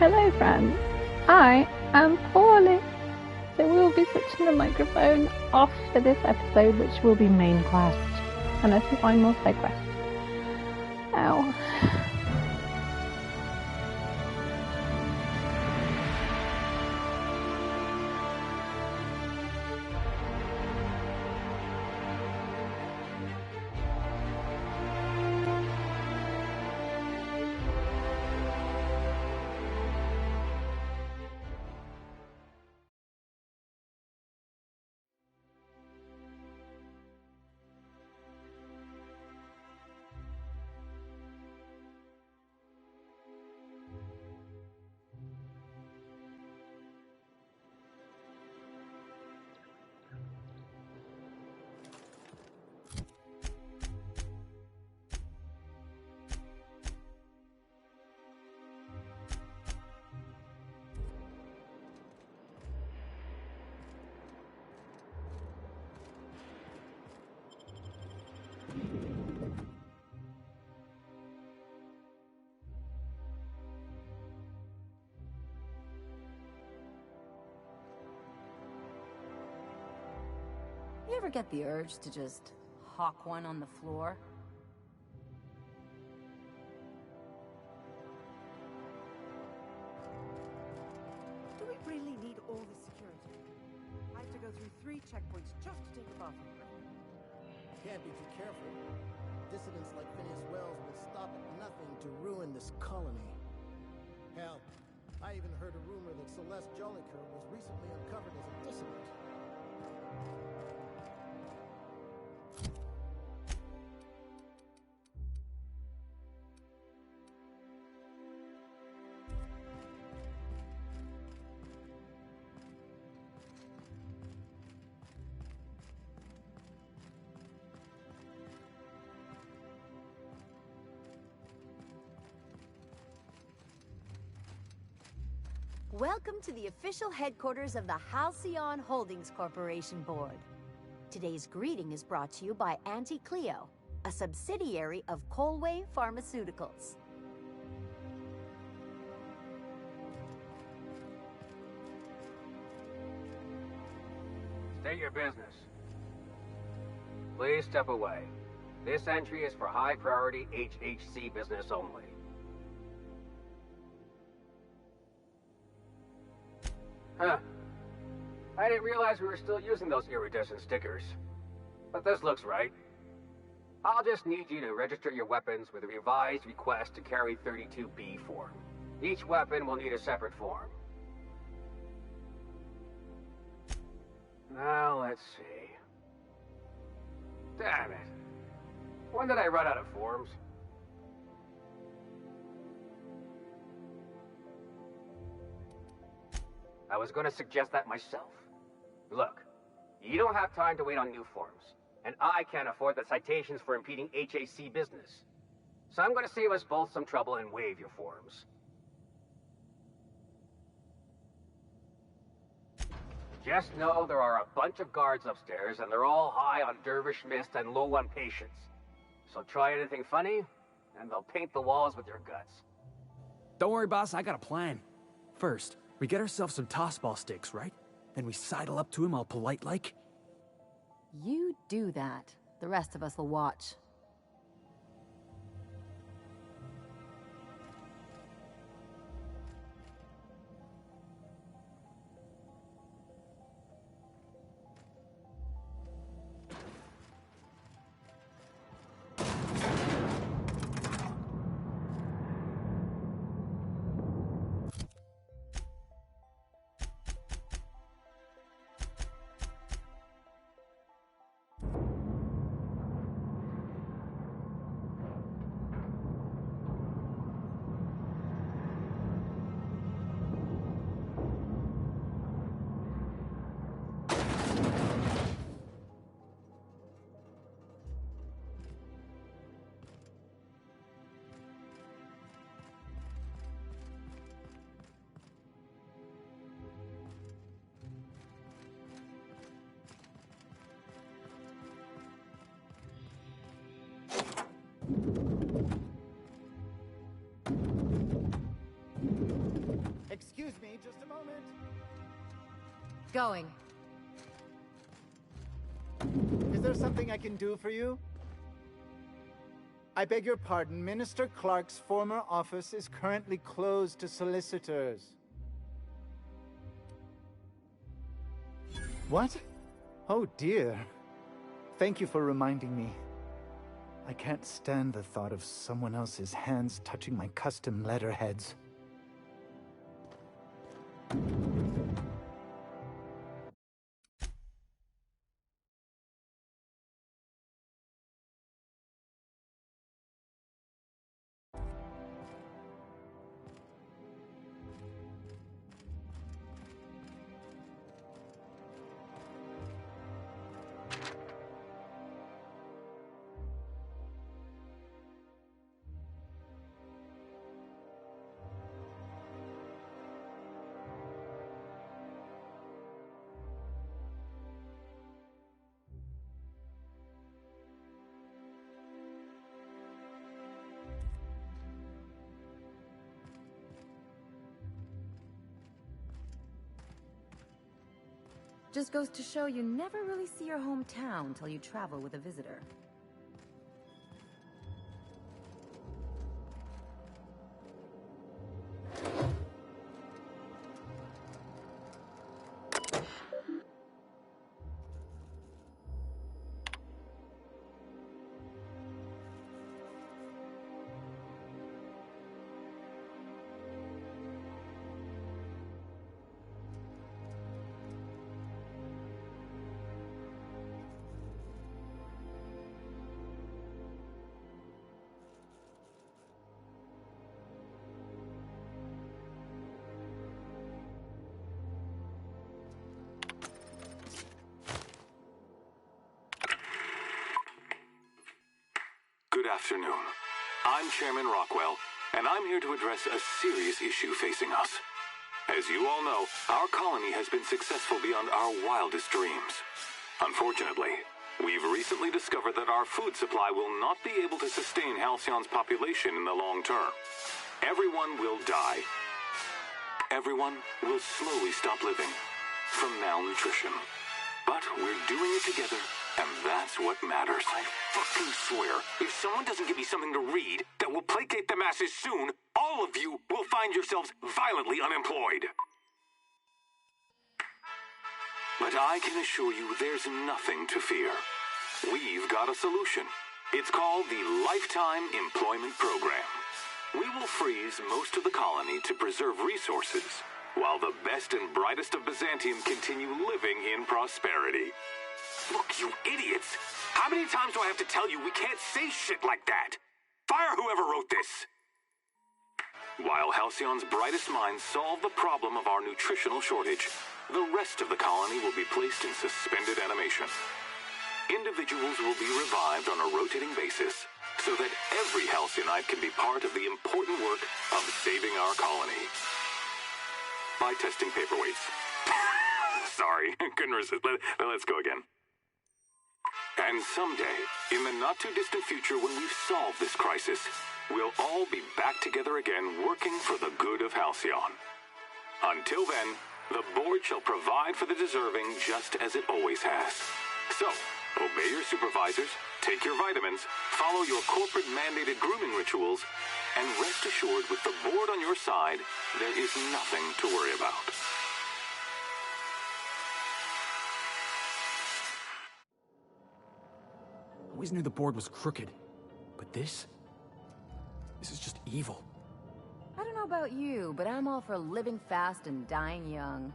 Hello friends, I am poorly, so we will be switching the microphone off for this episode, which will be main quest, unless we find more side quests. Ow. You ever get the urge to just hawk one on the floor? Do we really need all this security? I have to go through 3 checkpoints just to take a bathroom break. Can't be too careful. Dissidents like Phineas Wells will stop at nothing to ruin this colony. Hell, I even heard a rumor that Celeste Jollicoeur was recently uncovered as a dissident. Welcome to the official headquarters of the Halcyon Holdings Corporation Board. Today's greeting is brought to you by Auntie Cleo, a subsidiary of Colway Pharmaceuticals. State your business. Please step away. This entry is for high-priority HHC business only. Huh. I didn't realize we were still using those iridescent stickers. But this looks right. I'll just need you to register your weapons with a revised request to carry 32B form. Each weapon will need a separate form. Now, let's see. Damn it. When did I run out of forms? I was going to suggest that myself. Look, you don't have time to wait on new forms, and I can't afford the citations for impeding HAC business. So I'm going to save us both some trouble and waive your forms. Just know there are a bunch of guards upstairs, and they're all high on dervish mist and low on patience. So try anything funny, and they'll paint the walls with your guts. Don't worry, boss, I got a plan. First, we get ourselves some tossball sticks, right? Then we sidle up to him all polite-like. You do that. The rest of us will watch. Excuse me, just a moment. Going. Is there something I can do for you? I beg your pardon, Minister Clark's former office is currently closed to solicitors. What? Oh dear. Thank you for reminding me. I can't stand the thought of someone else's hands touching my custom letterheads. Just goes to show you never really see your hometown until you travel with a visitor. Good afternoon. I'm Chairman Rockwell, and I'm here to address a serious issue facing us. As you all know, our colony has been successful beyond our wildest dreams. Unfortunately, we've recently discovered that our food supply will not be able to sustain Halcyon's population in the long term. Everyone will die. Everyone will slowly stop living from malnutrition. But we're doing it together, and that's what matters. I fucking swear, if someone doesn't give me something to read that will placate the masses soon, all of you will find yourselves violently unemployed. But I can assure you there's nothing to fear. We've got a solution. It's called the Lifetime Employment Program. We will freeze most of the colony to preserve resources, while the best and brightest of Byzantium continue living in prosperity. Look, you idiots! How many times do I have to tell you we can't say shit like that? Fire whoever wrote this! While Halcyon's brightest minds solve the problem of our nutritional shortage, the rest of the colony will be placed in suspended animation. Individuals will be revived on a rotating basis, so that every Halcyonite can be part of the important work of saving our colony. By testing paperweights. Sorry, couldn't resist. Let's go again. And someday, in the not-too-distant future when we've solved this crisis, we'll all be back together again working for the good of Halcyon. Until then, the board shall provide for the deserving just as it always has. So, obey your supervisors, take your vitamins, follow your corporate-mandated grooming rituals, and rest assured with the board on your side, there is nothing to worry about. I always knew the board was crooked, but this is just evil. I don't know about you, but I'm all for living fast and dying young.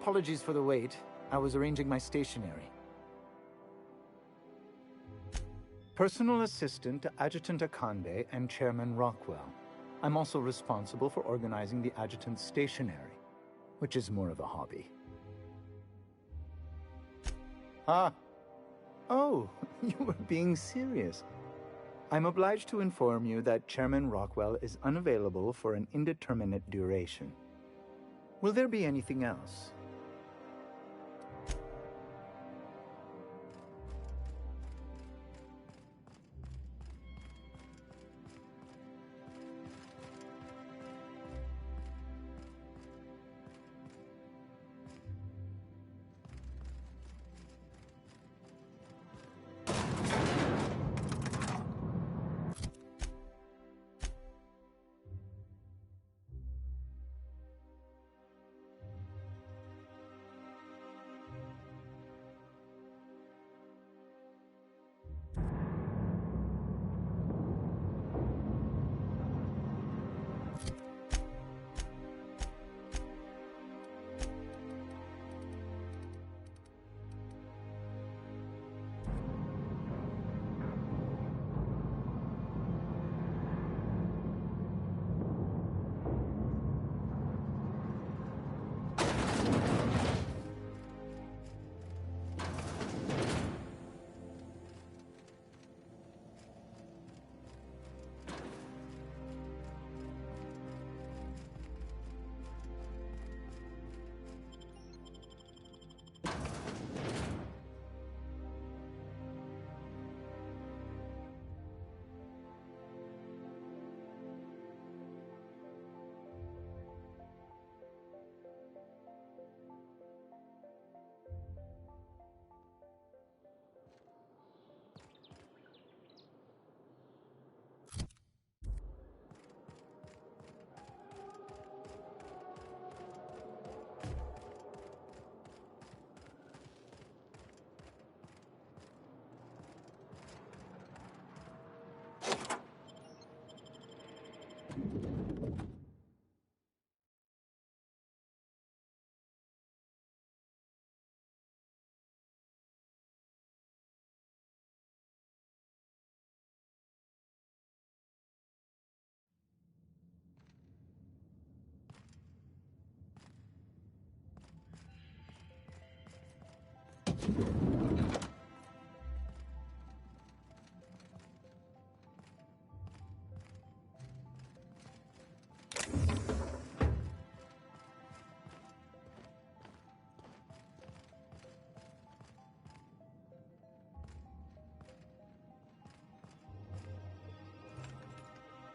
Apologies for the wait. I was arranging my stationery. Personal assistant to Adjutant Akande and Chairman Rockwell. I'm also responsible for organizing the adjutant's stationery, which is more of a hobby. Ah. Oh, you were being serious. I'm obliged to inform you that Chairman Rockwell is unavailable for an indeterminate duration. Will there be anything else?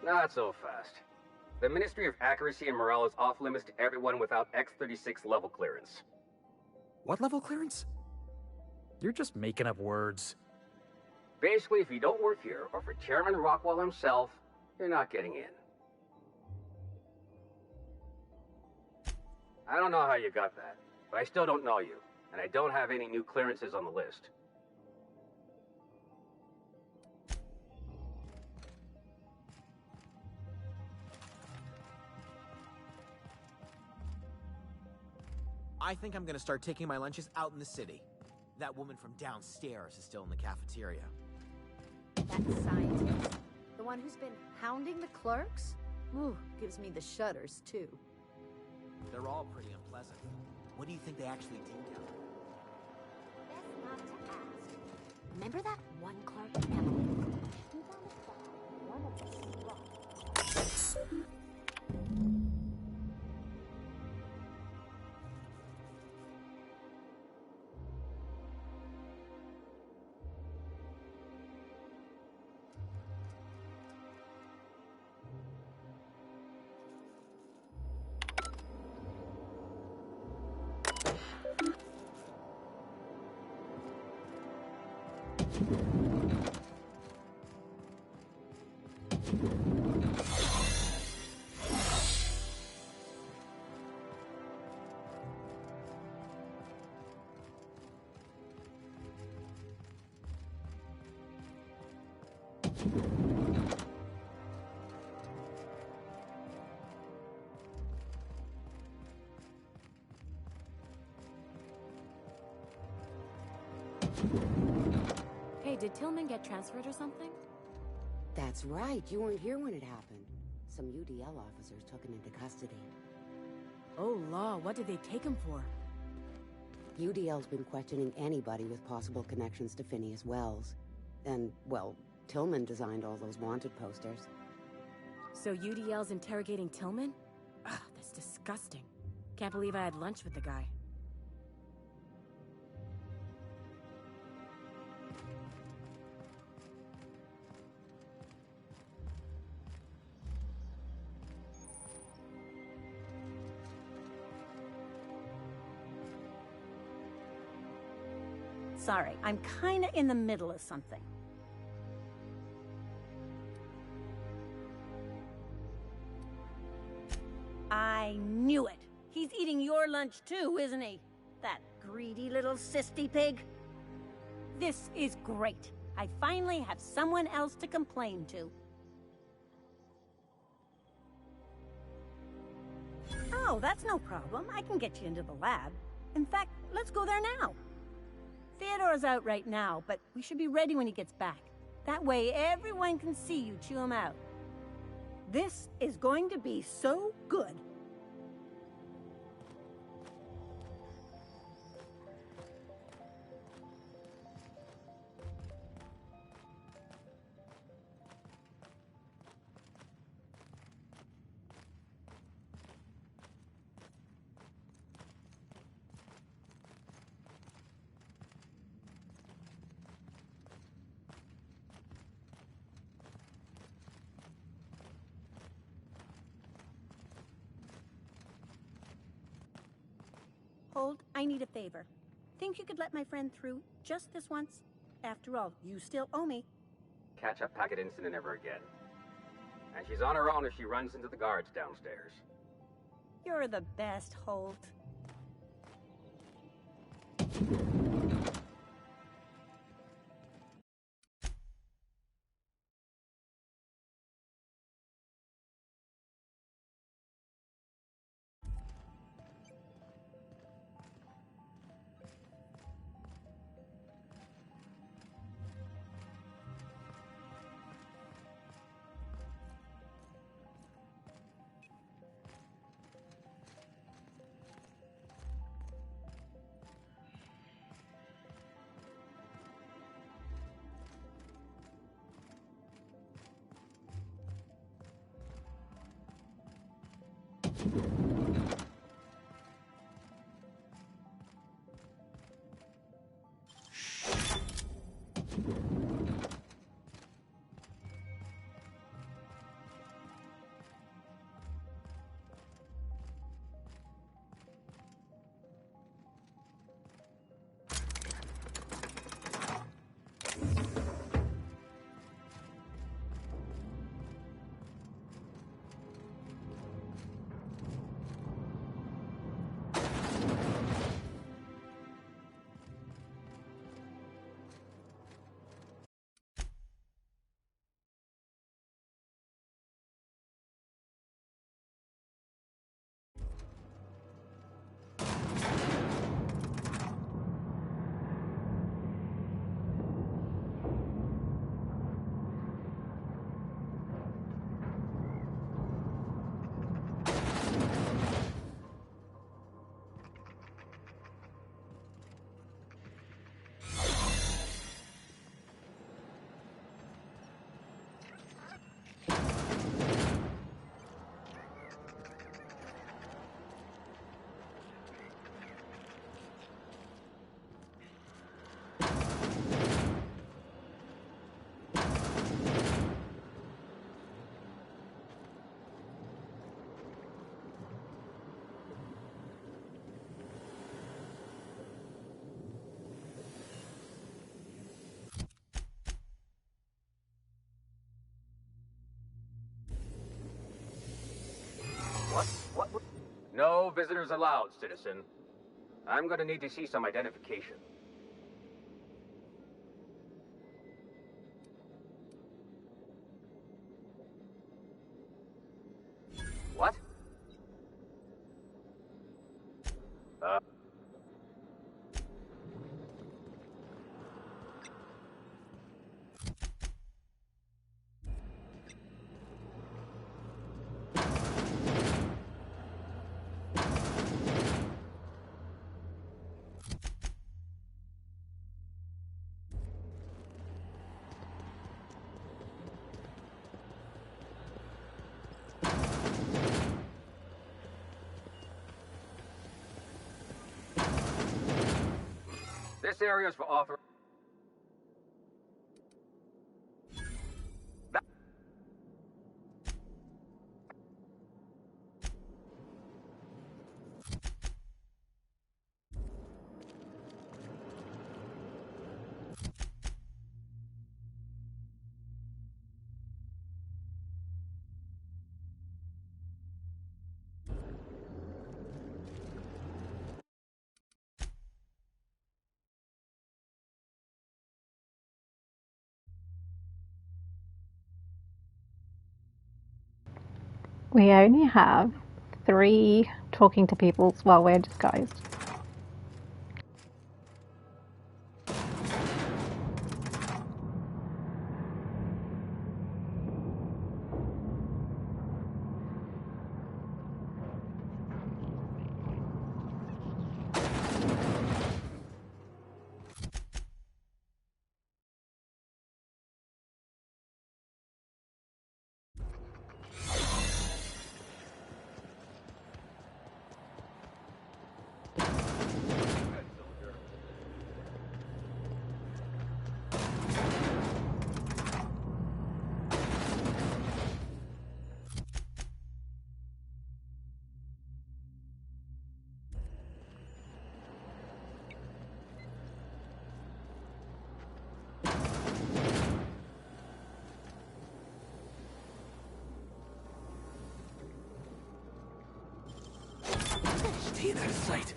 Not so fast. The Ministry of Accuracy and Morale is off limits to everyone without X-36 level clearance. What level clearance? You're just making up words. Basically, if you don't work here, or for Chairman Rockwell himself, you're not getting in. I don't know how you got that, but I still don't know you, and I don't have any new clearances on the list. I think I'm gonna start taking my lunches out in the city. That woman from downstairs is still in the cafeteria. That scientist? The one who's been hounding the clerks? Ooh, gives me the shudders, too. They're all pretty unpleasant. What do you think they actually do down there? Best not to ask. Remember that one clerk, Emily? She's on the side, one of the strong. Hey, did Tillman get transferred or something? That's right. You weren't here when it happened. Some UDL officers took him into custody. Oh, law, what did they take him for? UDL's been questioning anybody with possible connections to Phineas Wells. And, well, Tillman designed all those wanted posters. So UDL's interrogating Tillman? Ugh, that's disgusting. Can't believe I had lunch with the guy. Sorry, I'm kinda in the middle of something. I knew it! He's eating your lunch too, isn't he? That greedy little cysty pig. This is great. I finally have someone else to complain to. Oh, that's no problem. I can get you into the lab. In fact, let's go there now. Theodore's out right now, but we should be ready when he gets back. That way everyone can see you chew him out. This is going to be so good. Hold, I need a favor. Think you could let my friend through just this once? After all, you still owe me. Catch a packet incident ever again. And she's on her own if she runs into the guards downstairs. You're the best, Holt. What? No visitors allowed, citizen. I'm gonna need to see some identification. What? This area is for offer. We only have 3 talking to people while we're disguised. Stay out of sight.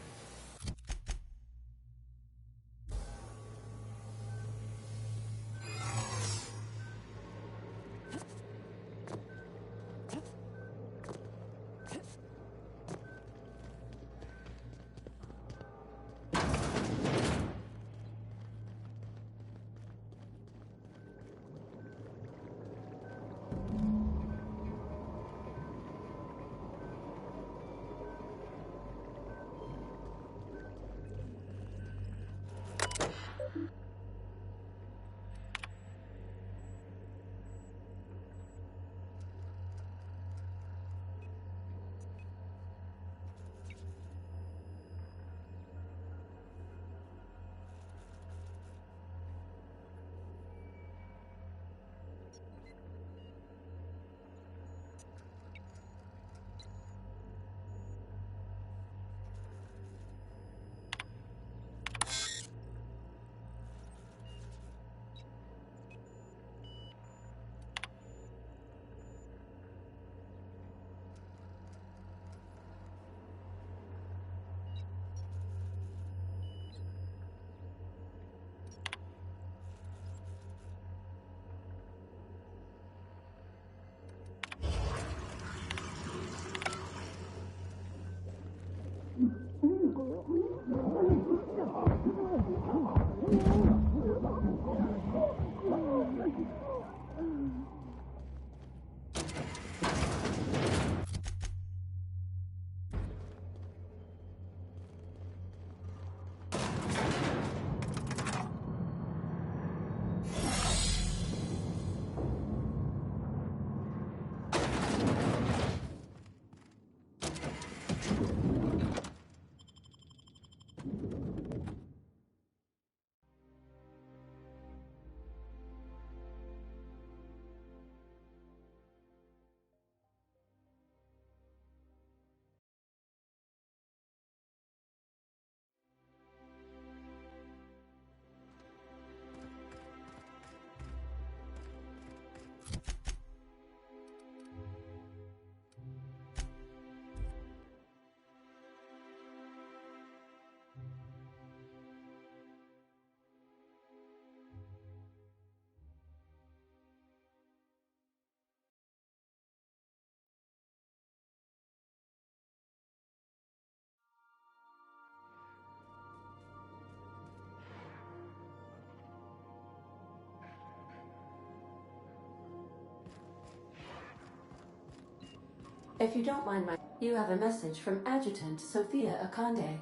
If you don't mind you have a message from Adjutant Sophia Akande.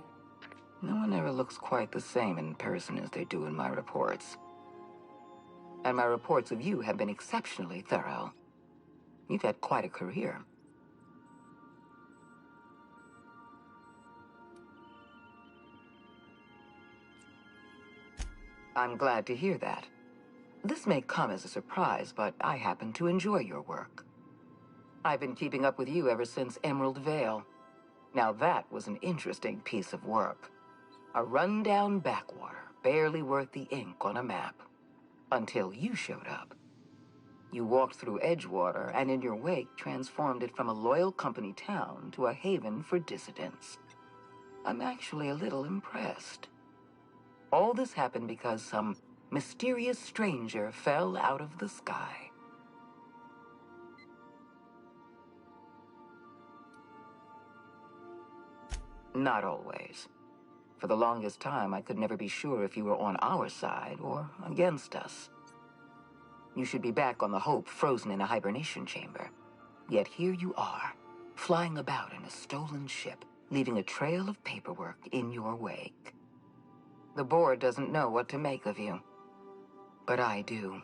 No one ever looks quite the same in person as they do in my reports. And my reports of you have been exceptionally thorough. You've had quite a career. I'm glad to hear that. This may come as a surprise, but I happen to enjoy your work. I've been keeping up with you ever since Emerald Vale. Now that was an interesting piece of work. A rundown backwater, barely worth the ink on a map. Until you showed up. You walked through Edgewater and in your wake transformed it from a loyal company town to a haven for dissidents. I'm actually a little impressed. All this happened because some mysterious stranger fell out of the sky. Not always. For the longest time, I could never be sure if you were on our side or against us. You should be back on the Hope, frozen in a hibernation chamber. Yet here you are, flying about in a stolen ship, leaving a trail of paperwork in your wake. The board doesn't know what to make of you. But I do.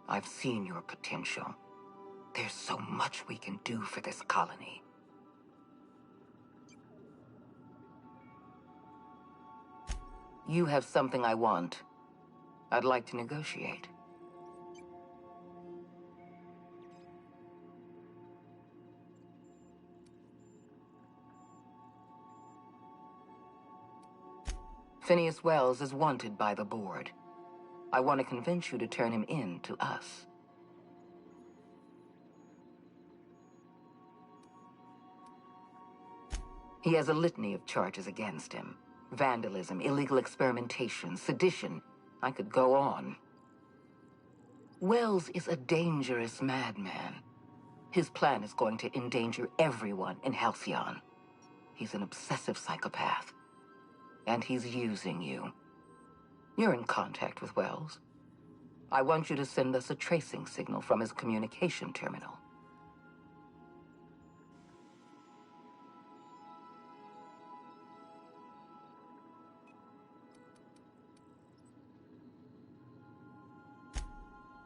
I've seen your potential. There's so much we can do for this colony. You have something I want. I'd like to negotiate. Phineas Wells is wanted by the board. I want to convince you to turn him in to us. He has a litany of charges against him. Vandalism, illegal experimentation, sedition. I could go on. Wells is a dangerous madman. His plan is going to endanger everyone in Halcyon. He's an obsessive psychopath. And he's using you. You're in contact with Wells. I want you to send us a tracing signal from his communication terminal.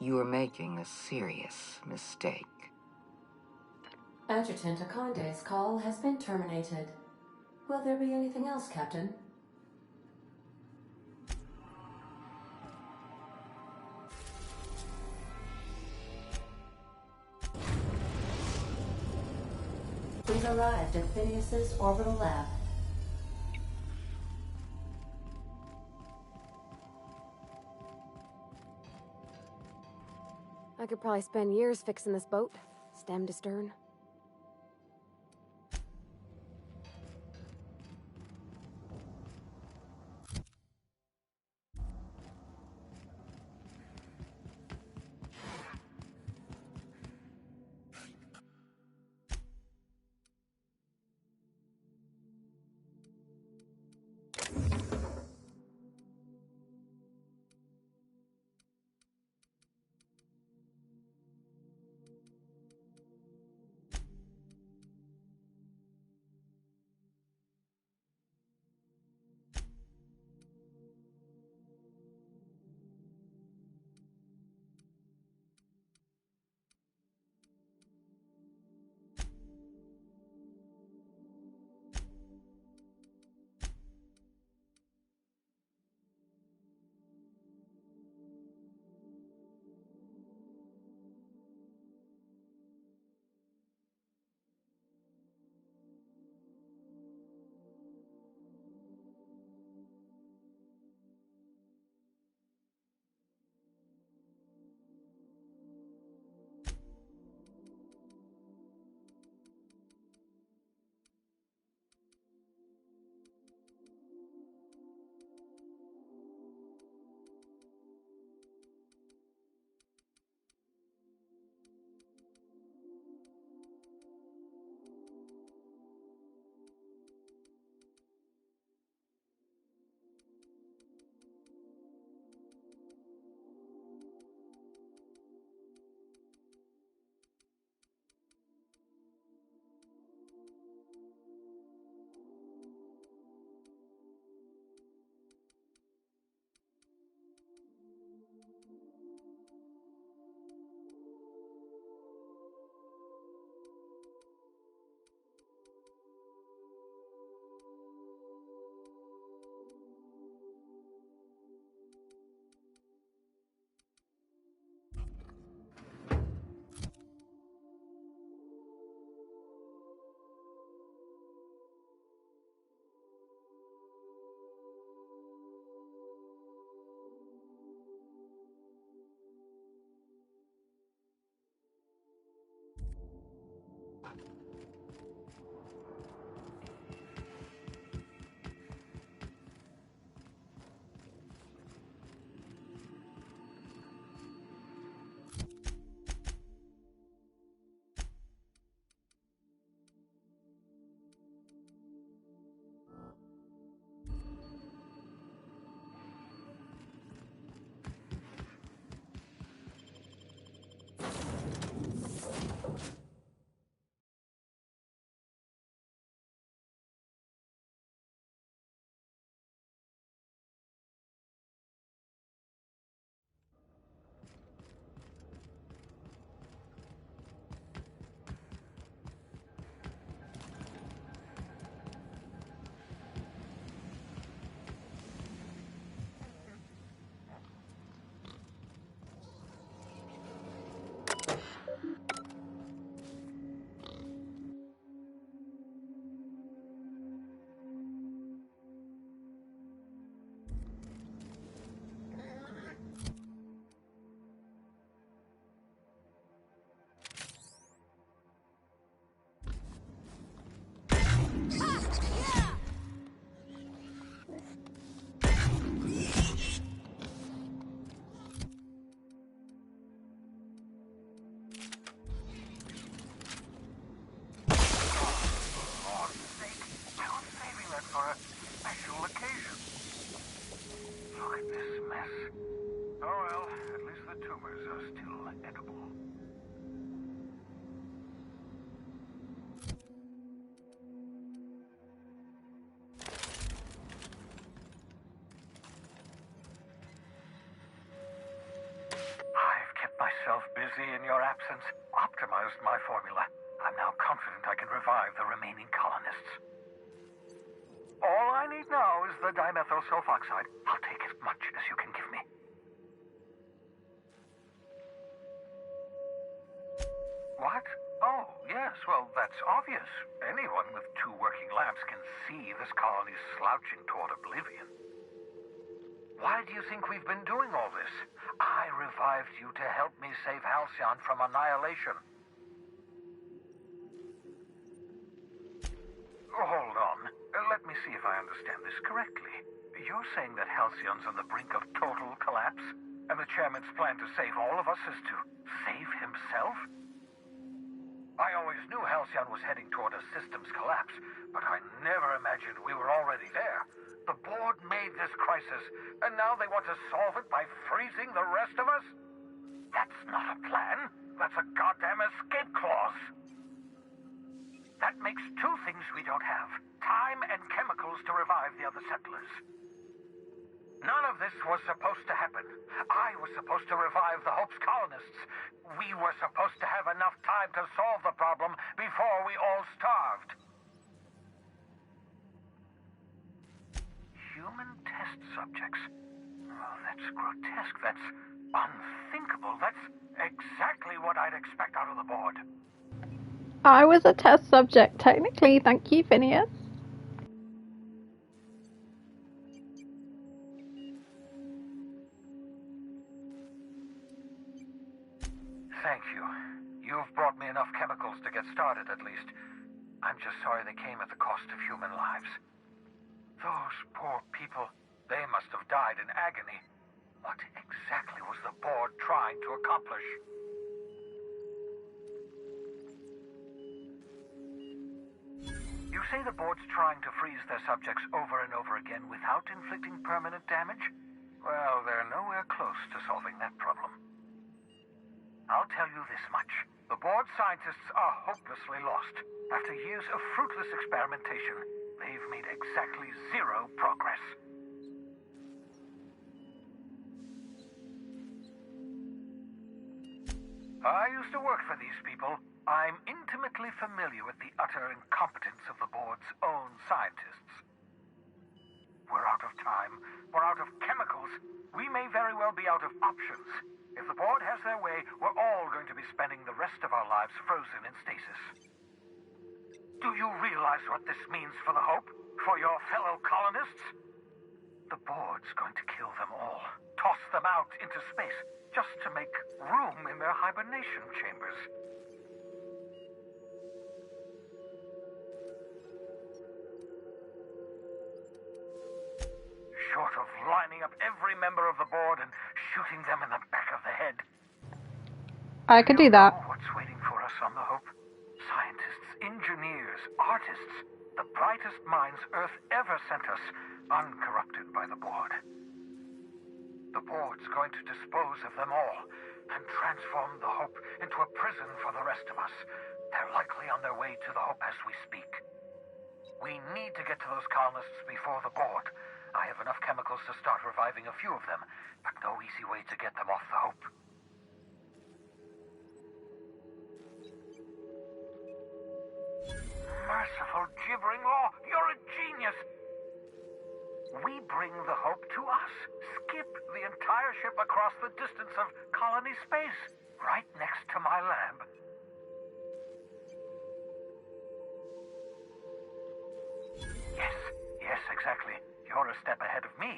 You are making a serious mistake. Adjutant Akonde's call has been terminated. Will there be anything else, Captain? We've arrived at Phineas's orbital lab. I could probably spend years fixing this boat, stem to stern. I'm now confident I can revive the remaining colonists. All I need now is the dimethyl sulfoxide. I'll take as much as you can give me. What? Oh, yes, well, that's obvious. Anyone with 2 working lamps can see this colony's slouching toward oblivion. Why do you think we've been doing all this? I revived you to help me save Halcyon from annihilation. Hold on. Let me see if I understand this correctly. You're saying that Halcyon's on the brink of total collapse, and the chairman's plan to save all of us is to save himself? I always knew Halcyon was heading toward a systems collapse, but I never imagined we were already there. The board made this crisis, and now they want to solve it by freezing the rest of us? That's not a plan. That's a goddamn escape clause. That makes 2 things we don't have. Time and chemicals to revive the other settlers. None of this was supposed to happen. I was supposed to revive the Hope's colonists. We were supposed to have enough time to solve the problem before we all starved. Human test subjects? Oh, that's grotesque. That's unthinkable. That's exactly what I'd expect out of the board. I was a test subject, technically. Thank you, Phineas. Thank you. You've brought me enough chemicals to get started, at least. I'm just sorry they came at the cost of human lives. Those poor people, they must have died in agony. What exactly was the board trying to accomplish? You say the board's trying to freeze their subjects over and over again without inflicting permanent damage? Well, they're nowhere close to solving that problem. I'll tell you this much. The board scientists are hopelessly lost. After years of fruitless experimentation, they've made exactly 0 progress. I used to work for these people. I'm intimately familiar with the utter incompetence of the board's own scientists. We're out of time. We're out of chemicals. We may very well be out of options. If the board has their way, we're all going to be spending the rest of our lives frozen in stasis. Do you realize what this means for the Hope? For your fellow colonists? The board's going to kill them all. Toss them out into space, just to make room in their hibernation chambers. Short of lining up every member of the board and shooting them in the back of the head. I could do that. What's waiting for us on the Hope? Scientists, engineers, artists, the brightest minds Earth ever sent us, uncorrupted by the board. The board's going to dispose of them all and transform the Hope into a prison for the rest of us. They're likely on their way to the Hope as we speak. We need to get to those colonists before the board. I have enough chemicals to start reviving a few of them, but no easy way to get them off the Hope. Merciful gibbering law, you're a genius! We bring the Hope to us. Skip the entire ship across the distance of colony space, right next to my lab. Yes, exactly. You're a step ahead of me,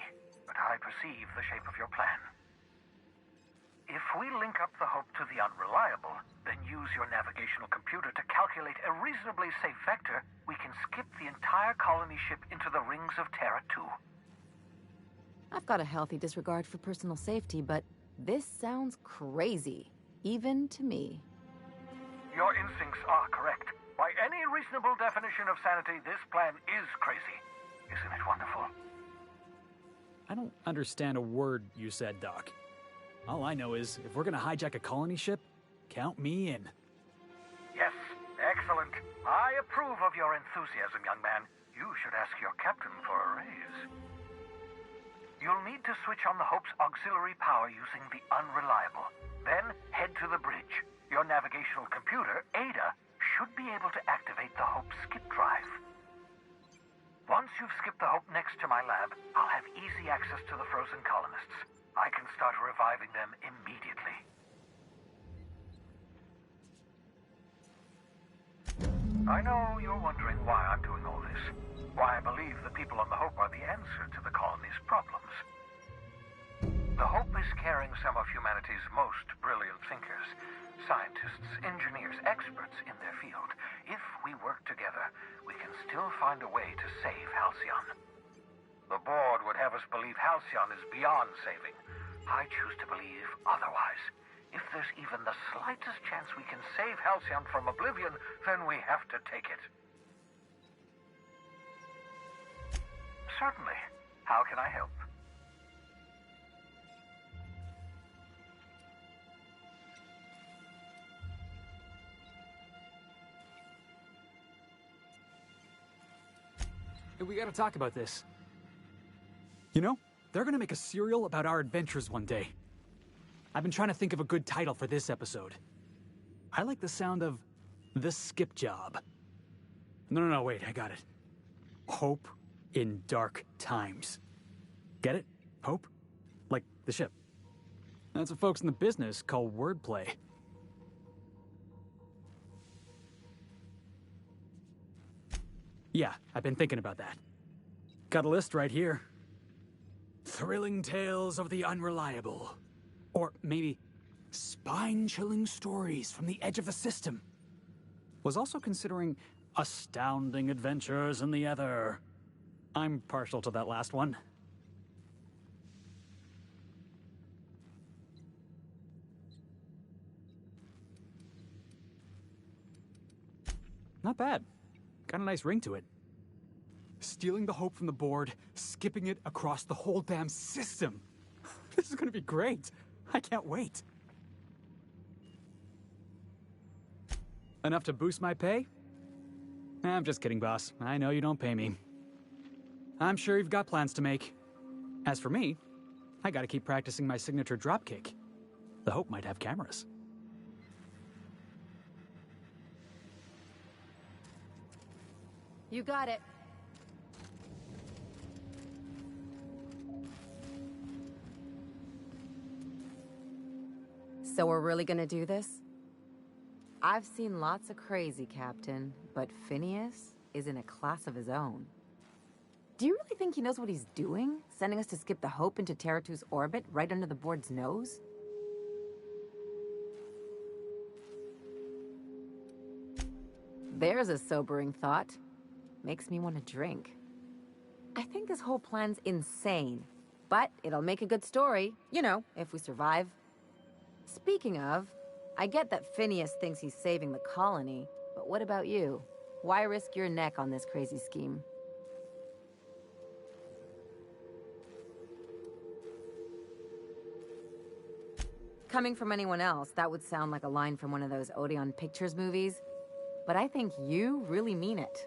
but I perceive the shape of your plan. If we link up the Hope to the Unreliable, then use your navigational computer to calculate a reasonably safe vector, we can skip the entire colony ship into the rings of Terra 2. I've got a healthy disregard for personal safety, but this sounds crazy, even to me. Your instincts are correct. By any reasonable definition of sanity, this plan is crazy. Isn't it wonderful? I don't understand a word you said, Doc. All I know is, if we're gonna hijack a colony ship, count me in. Yes, excellent. I approve of your enthusiasm, young man. You should ask your captain for a raise. You'll need to switch on the Hope's auxiliary power using the Unreliable. Then head to the bridge. Your navigational computer, Ada, should be able to activate the Hope skip drive. Once you've skipped the Hope next to my lab, I'll have easy access to the frozen colonists. I can start reviving them immediately. I know you're wondering why I'm doing all this. Why I believe the people on the Hope are the answer to the colony's problems. The Hope is carrying some of humanity's most brilliant thinkers, scientists, engineers, experts in their field. If we work together, we can still find a way to save Halcyon. The board would have us believe Halcyon is beyond saving. I choose to believe otherwise. If there's even the slightest chance we can save Halcyon from oblivion, then we have to take it. Certainly. How can I help? Hey, we gotta talk about this. You know, they're gonna make a serial about our adventures one day. I've been trying to think of a good title for this episode. I like the sound of The Skip Job. No, wait, I got it. Hope in Dark Times. Get it? Hope? Like the ship. That's what folks in the business call wordplay. Yeah, I've been thinking about that. Got a list right here. Thrilling tales of the unreliable. Or maybe spine-chilling stories from the edge of the system. Was also considering astounding adventures in the ether. I'm partial to that last one. Not bad. Got a nice ring to it. Stealing the Hope from the board, skipping it across the whole damn system. This is gonna be great. I can't wait. Enough to boost my pay? I'm just kidding, boss. I know you don't pay me. I'm sure you've got plans to make. As for me, I gotta keep practicing my signature dropkick. The Hope might have cameras. You got it. So we're really gonna do this? I've seen lots of crazy, Captain, but Phineas is in a class of his own. Do you really think he knows what he's doing? Sending us to skip the Hope into Terra 2's orbit right under the board's nose? There's a sobering thought. Makes me want to drink. I think this whole plan's insane, but it'll make a good story, you know, if we survive. Speaking of, I get that Phineas thinks he's saving the colony, but what about you? Why risk your neck on this crazy scheme? Coming from anyone else, that would sound like a line from one of those Odeon Pictures movies, but I think you really mean it.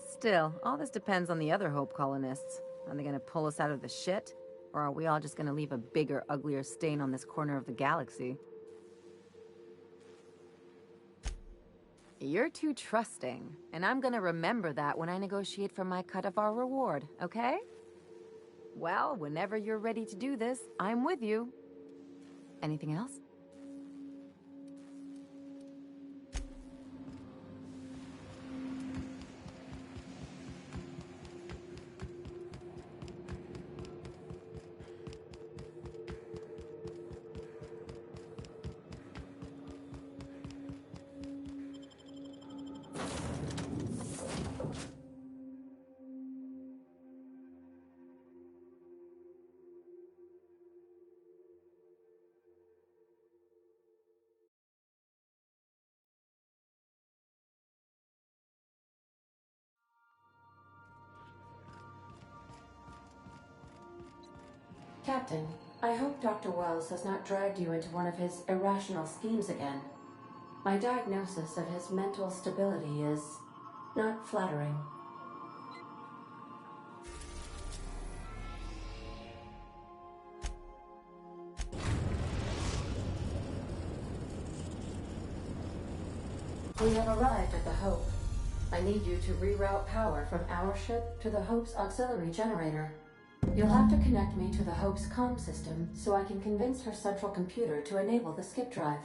Still, all this depends on the other Hope colonists. Are they gonna pull us out of the shit? Or are we all just gonna leave a bigger, uglier stain on this corner of the galaxy? You're too trusting, and I'm gonna remember that when I negotiate for my cut of our reward, okay? Well, whenever you're ready to do this, I'm with you. Anything else? Captain, I hope Dr. Wells has not dragged you into one of his irrational schemes again. My diagnosis of his mental stability is not flattering. We have arrived at the Hope. I need you to reroute power from our ship to the Hope's auxiliary generator. You'll have to connect me to the Hope's comm system so I can convince her central computer to enable the skip drive.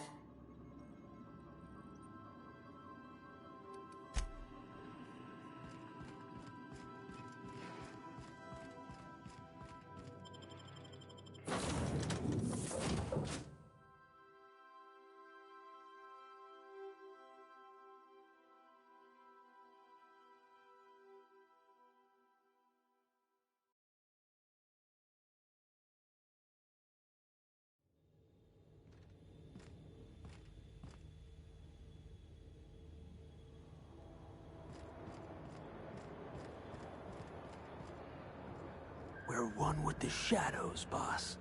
We're one with the shadows, boss.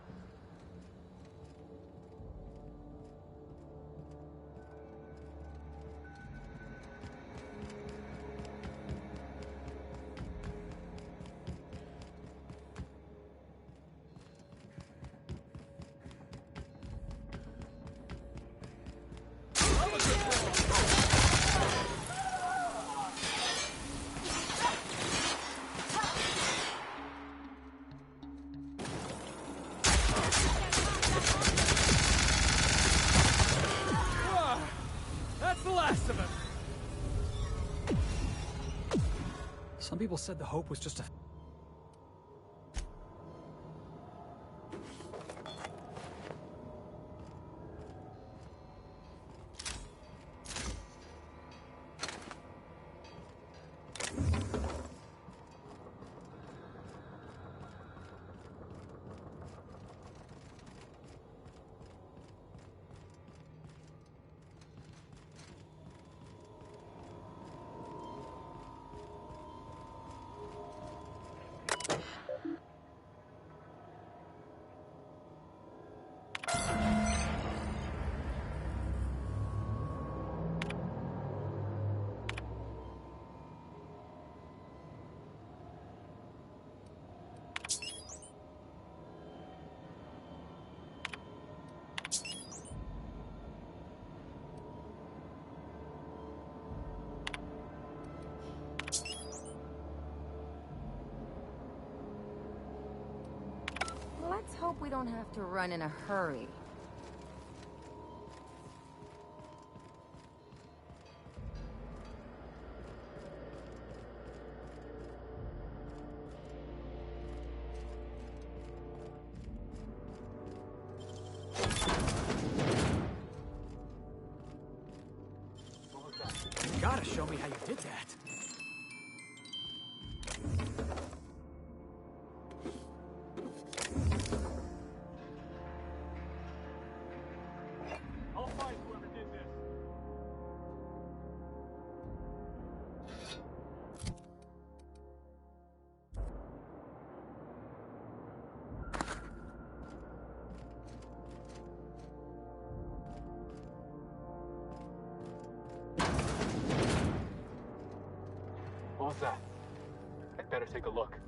That's the last of it! Some people said the Hope was just a... Let's hope we don't have to run in a hurry. You gotta show me how you did that. I'll find whoever did this. What was that? I'd better take a look.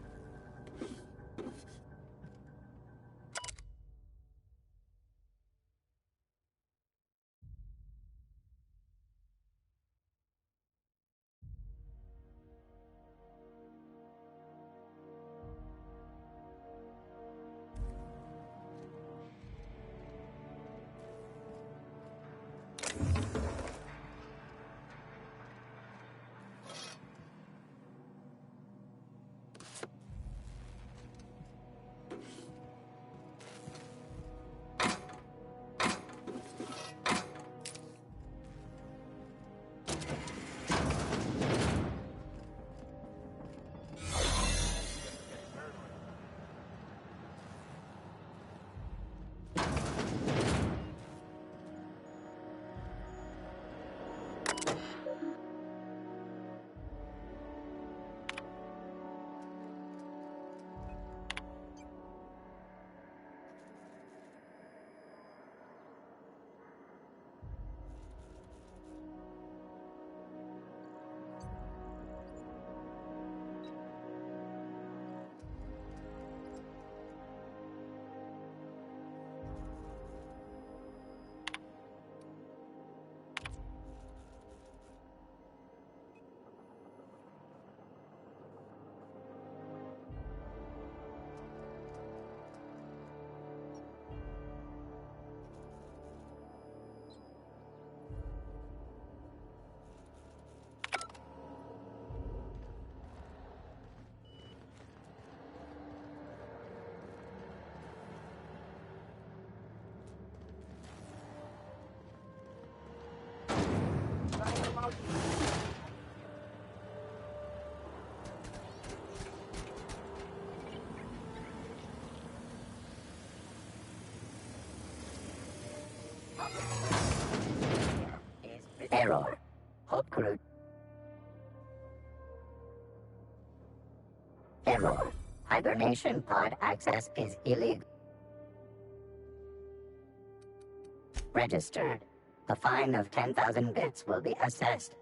Error. Hope crew. Error. Hibernation pod access is illegal. Registered. A fine of 10,000 bits will be assessed.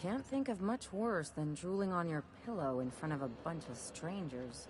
Can't think of much worse than drooling on your pillow in front of a bunch of strangers.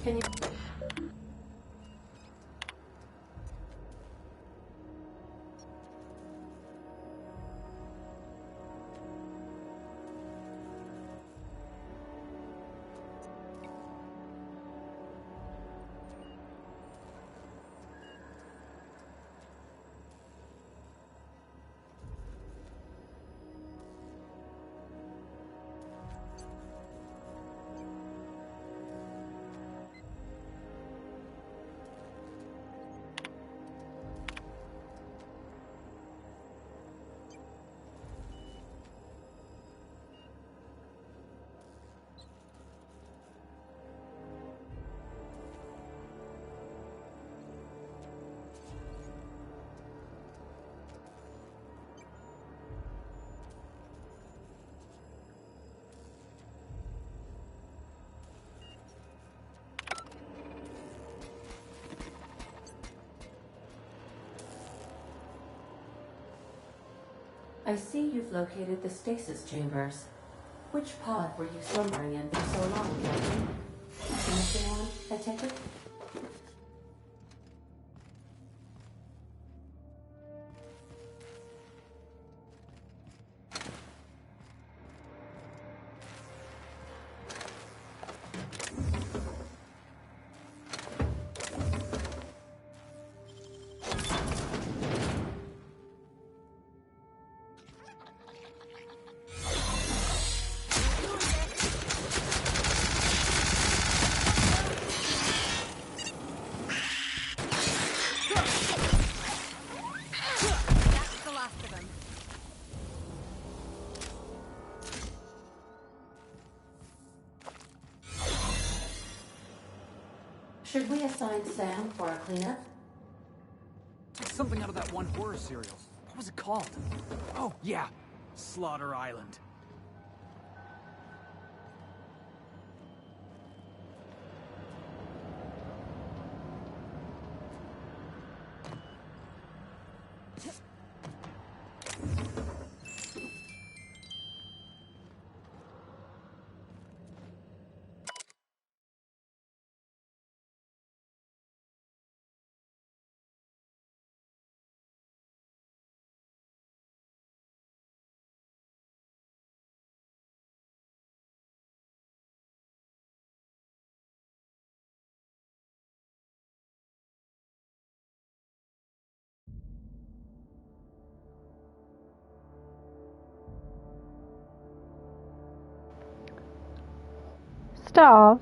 Can you... I see you've located the stasis chambers. Which pod were you slumbering in for so long, Captain? Anything on, I take it? Should we assign Sam for a cleanup? Something out of that one horror serial. What was it called? Oh, yeah. Slaughter Island. starve.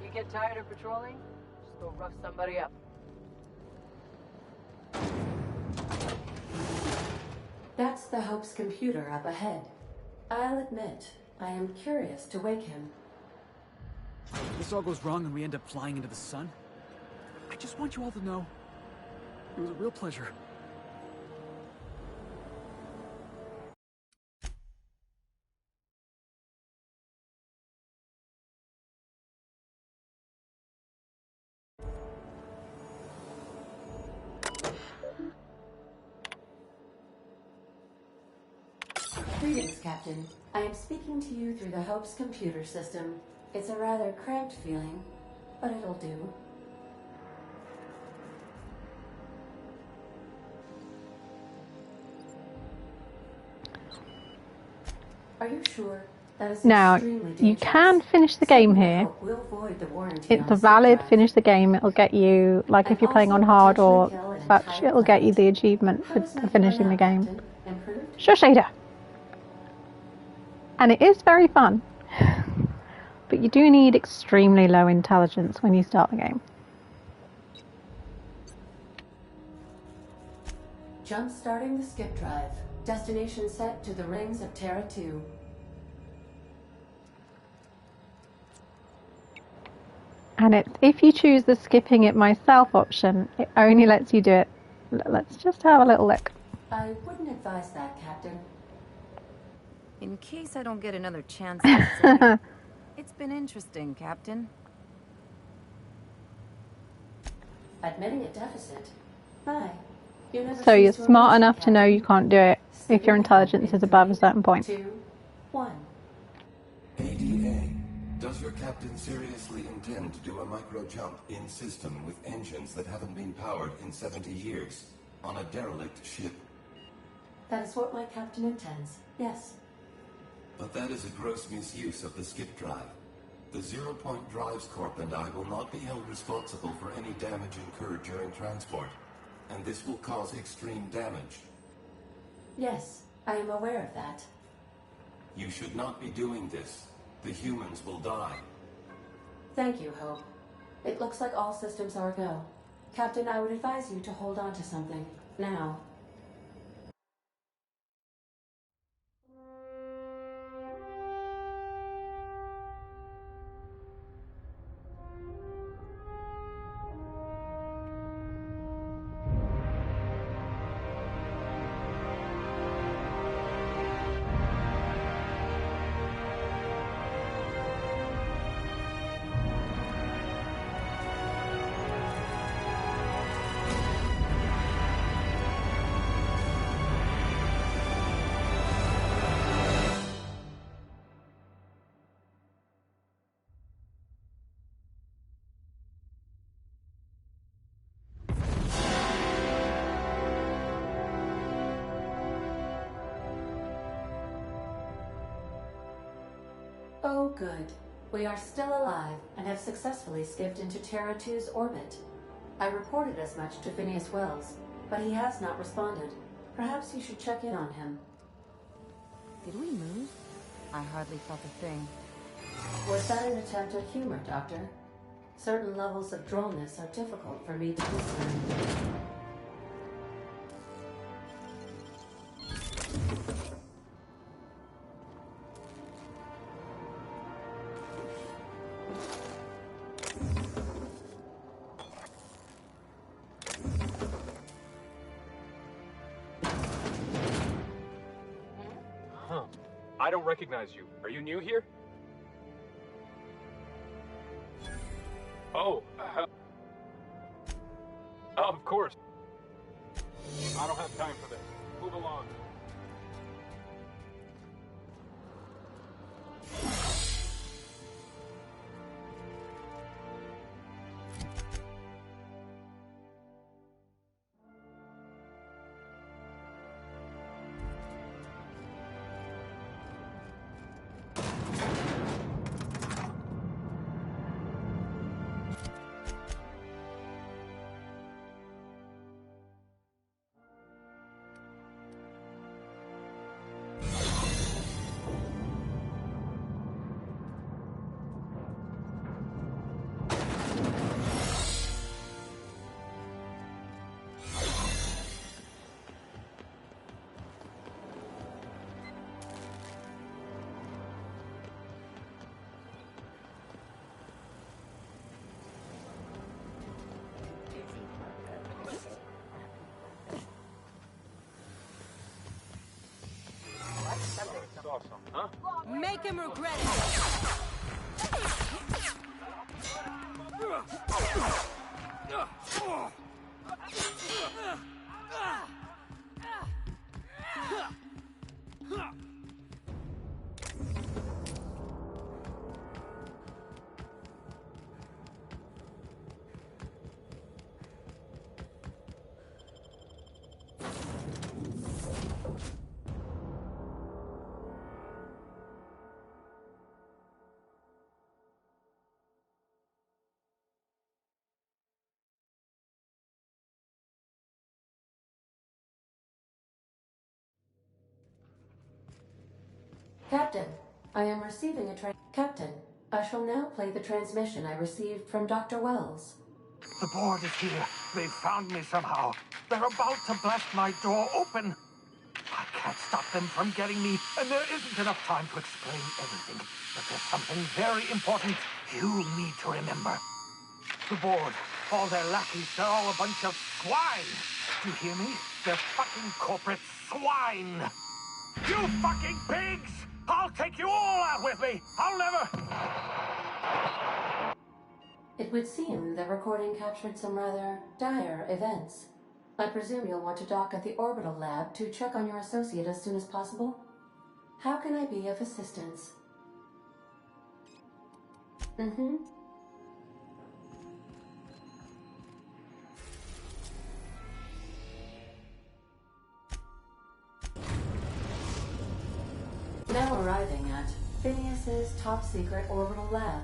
You get tired of patrolling? Just go rough somebody up. That's the Hope's computer up ahead. I'll admit, I am curious to wake him. If this all goes wrong and we end up flying into the sun, I just want you all to know it was a real pleasure. Greetings, Captain. I am speaking to you through the Hope's computer system. It's a rather cramped feeling, but it'll do. Are you sure? That is Now, extremely you dangerous. can finish the game here. We'll void the warranty It's on a valid Subtract. finish the game. It'll get you, like if you're playing on hard or such, it'll get you the achievement for finishing the game. Shush, Ada! And it is very fun. But you do need extremely low intelligence when you start the game. Jump starting the skip drive. Destination set to the rings of Terra 2. And if you choose the skipping it myself option, it only lets you do it. Let's just have a little look. I wouldn't advise that, Captain. In case I don't get another chance to say, it's been interesting, Captain. Admitting a deficit. Hi. You never So you're cease to smart amaze me, enough to know you can't do it if your intelligence is above a certain point. 2, 1. ADA, does your captain seriously intend to do a micro jump in system with engines that haven't been powered in 70 years on a derelict ship? That is what my captain intends. Yes. But that is a gross misuse of the skip drive. The Zero Point Drives Corp and I will not be held responsible for any damage incurred during transport, and this will cause extreme damage. Yes, I am aware of that. You should not be doing this. The humans will die. Thank you, Hope. It looks like all systems are go. Captain, I would advise you to hold on to something. Now. Oh, good. We are still alive and have successfully skipped into Terra 2's orbit. I reported as much to Phineas Wells, but he has not responded. Perhaps you should check in on him. Did we move? I hardly felt a thing. Was that an attempt at humor, Doctor? Certain levels of drollness are difficult for me to discern. I don't recognize you. Are you new here? Oh, of course. I don't have time for this. Move along. Awesome, huh? Make him regret it! Captain, I am receiving a Captain, I shall now play the transmission I received from Dr. Wells. The board is here. They found me somehow. They're about to blast my door open. I can't stop them from getting me, and there isn't enough time to explain everything. But there's something very important you need to remember. The board, all their lackeys, they're all a bunch of swine. Do you hear me? They're fucking corporate swine. You fucking pigs! I'll take you all out with me! I'll never... It would seem the recording captured some rather dire events. I presume you'll want to dock at the orbital lab to check on your associate as soon as possible? How can I be of assistance? Mm-hmm. Now arriving at Phineas's top-secret orbital lab.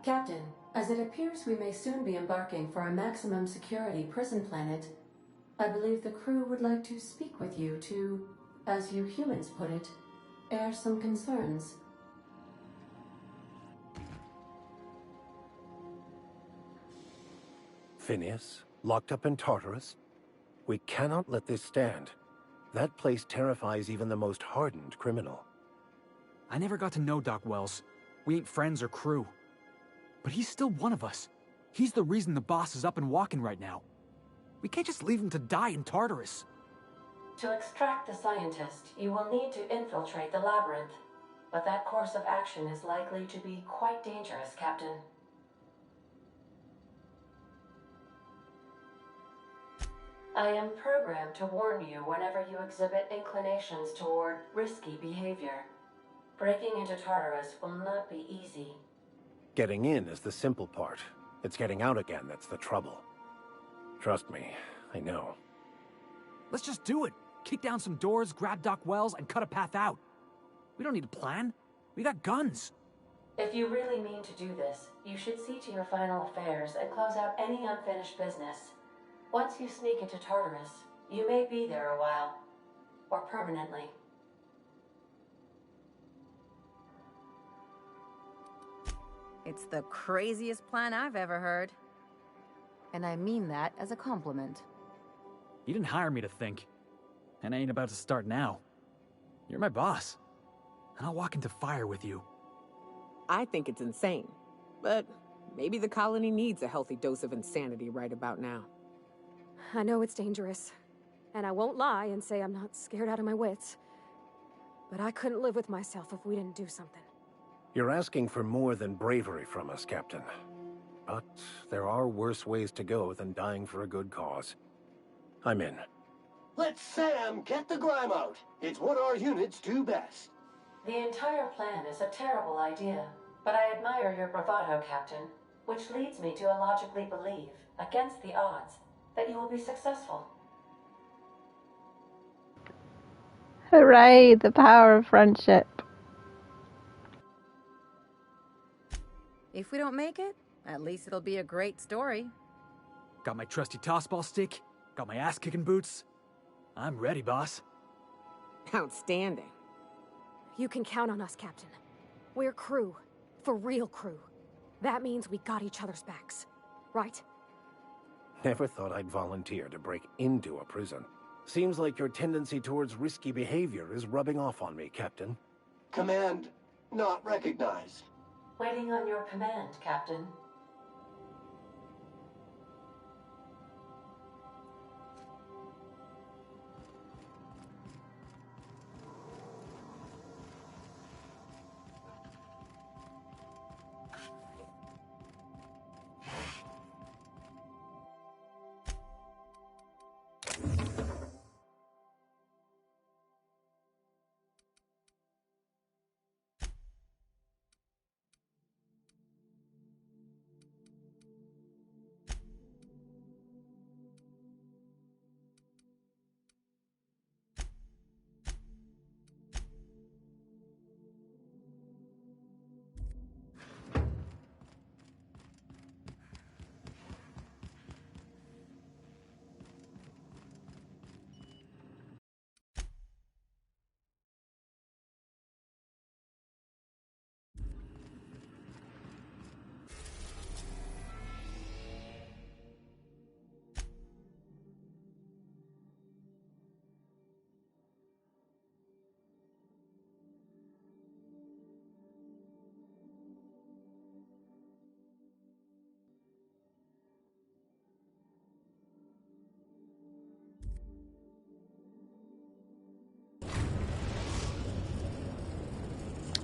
Captain, as it appears we may soon be embarking for a maximum security prison planet, I believe the crew would like to speak with you to, as you humans put it, air some concerns. Phineas, locked up in Tartarus? We cannot let this stand. That place terrifies even the most hardened criminal. I never got to know Doc Wells. We ain't friends or crew. But he's still one of us. He's the reason the boss is up and walking right now. We can't just leave him to die in Tartarus. To extract the scientist, you will need to infiltrate the labyrinth. But that course of action is likely to be quite dangerous, Captain. I am programmed to warn you whenever you exhibit inclinations toward risky behavior. Breaking into Tartarus will not be easy. Getting in is the simple part. It's getting out again that's the trouble. Trust me, I know. Let's just do it. Kick down some doors, grab Doc Wells, and cut a path out. We don't need a plan. We got guns. If you really mean to do this, you should see to your final affairs and close out any unfinished business. Once you sneak into Tartarus, you may be there a while. Or permanently. It's the craziest plan I've ever heard. And I mean that as a compliment. You didn't hire me to think. And I ain't about to start now. You're my boss. And I'll walk into fire with you. I think it's insane. But maybe the colony needs a healthy dose of insanity right about now. I know it's dangerous. And I won't lie and say I'm not scared out of my wits. But I couldn't live with myself if we didn't do something. You're asking for more than bravery from us, Captain. But there are worse ways to go than dying for a good cause. I'm in. Let Sam get the grime out. It's what our units do best. The entire plan is a terrible idea, but I admire your bravado, Captain, which leads me to illogically believe, against the odds, that you will be successful. Hooray, the power of friendship. If we don't make it, at least it'll be a great story. Got my trusty tossball stick, got my ass-kicking boots. I'm ready, boss. Outstanding. You can count on us, Captain. We're crew. For real crew. That means we got each other's backs. Right? Never thought I'd volunteer to break into a prison. Seems like your tendency towards risky behavior is rubbing off on me, Captain. Command not recognized. Waiting on your command, Captain.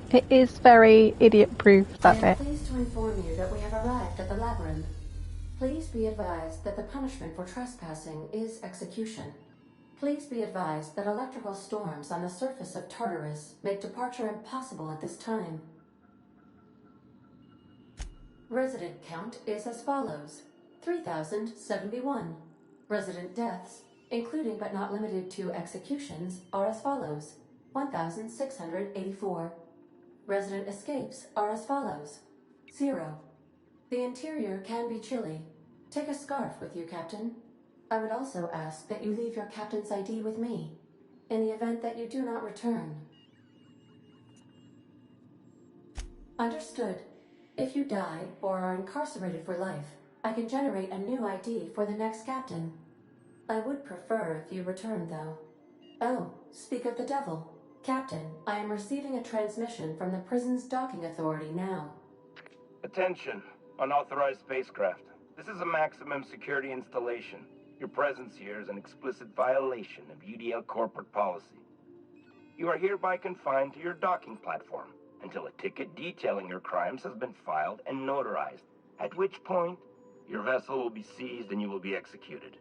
It is very idiot-proof, I that am bit. pleased to inform you that we have arrived at the labyrinth. Please be advised that the punishment for trespassing is execution. Please be advised that electrical storms on the surface of Tartarus make departure impossible at this time. Resident count is as follows: 3,071. Resident deaths, including but not limited to executions, are as follows: 1,684. Resident escapes are as follows: 0. The interior can be chilly. Take a scarf with you, Captain. I would also ask that you leave your captain's ID with me, in the event that you do not return. Understood. If you die or are incarcerated for life, I can generate a new ID for the next captain. I would prefer if you returned, though. Oh, speak of the devil. Captain, I am receiving a transmission from the prison's docking authority now. Attention, unauthorized spacecraft. This is a maximum security installation. Your presence here is an explicit violation of UDL corporate policy. You are hereby confined to your docking platform until a ticket detailing your crimes has been filed and notarized, at which point your vessel will be seized and you will be executed.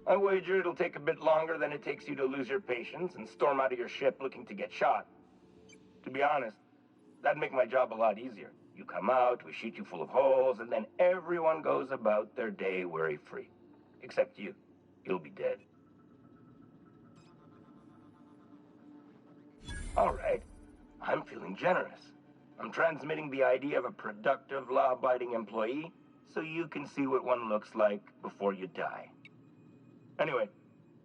I wager it'll take a bit longer than it takes you to lose your patience and storm out of your ship looking to get shot. To be honest, that'd make my job a lot easier. You come out, we shoot you full of holes, and then everyone goes about their day worry-free. Except you. You'll be dead. All right. I'm feeling generous. I'm transmitting the idea of a productive, law-abiding employee so you can see what one looks like before you die. Anyway,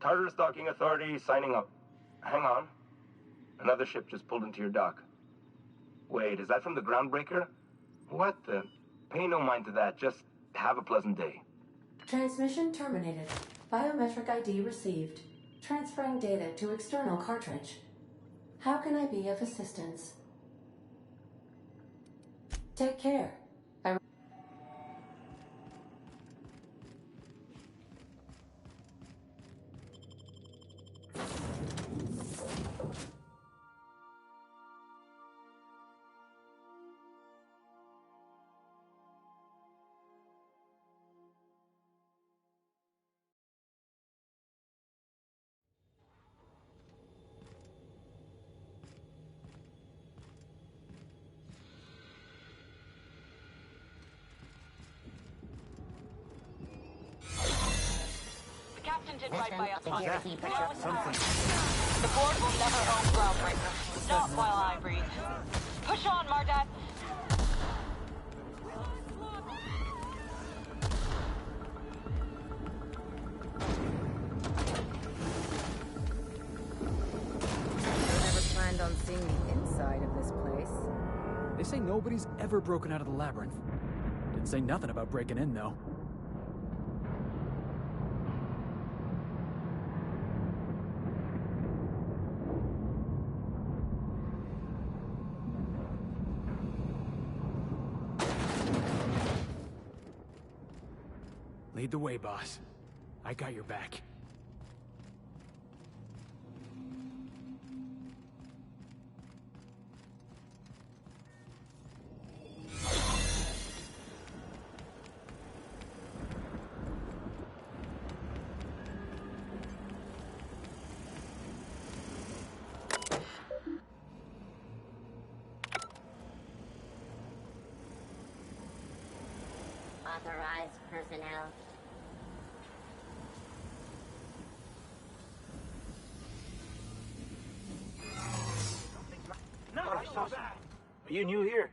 Tartarus Docking Authority signing up. Hang on. Another ship just pulled into your dock. Wait, is that from the groundbreaker? What the? Pay no mind to that. Just have a pleasant day. Transmission terminated. Biometric ID received. Transferring data to external cartridge. How can I be of assistance? Take care. Did right by us, Hunter. Now it's ours. The board will never own Groundbreaker. Not while I breathe. Push on, Mardat. I never planned on seeing the inside of this place. They say nobody's ever broken out of the labyrinth. Didn't say nothing about breaking in, though. Lead the way, boss. I got your back. Authorized personnel. No, I saw that. Are you new here?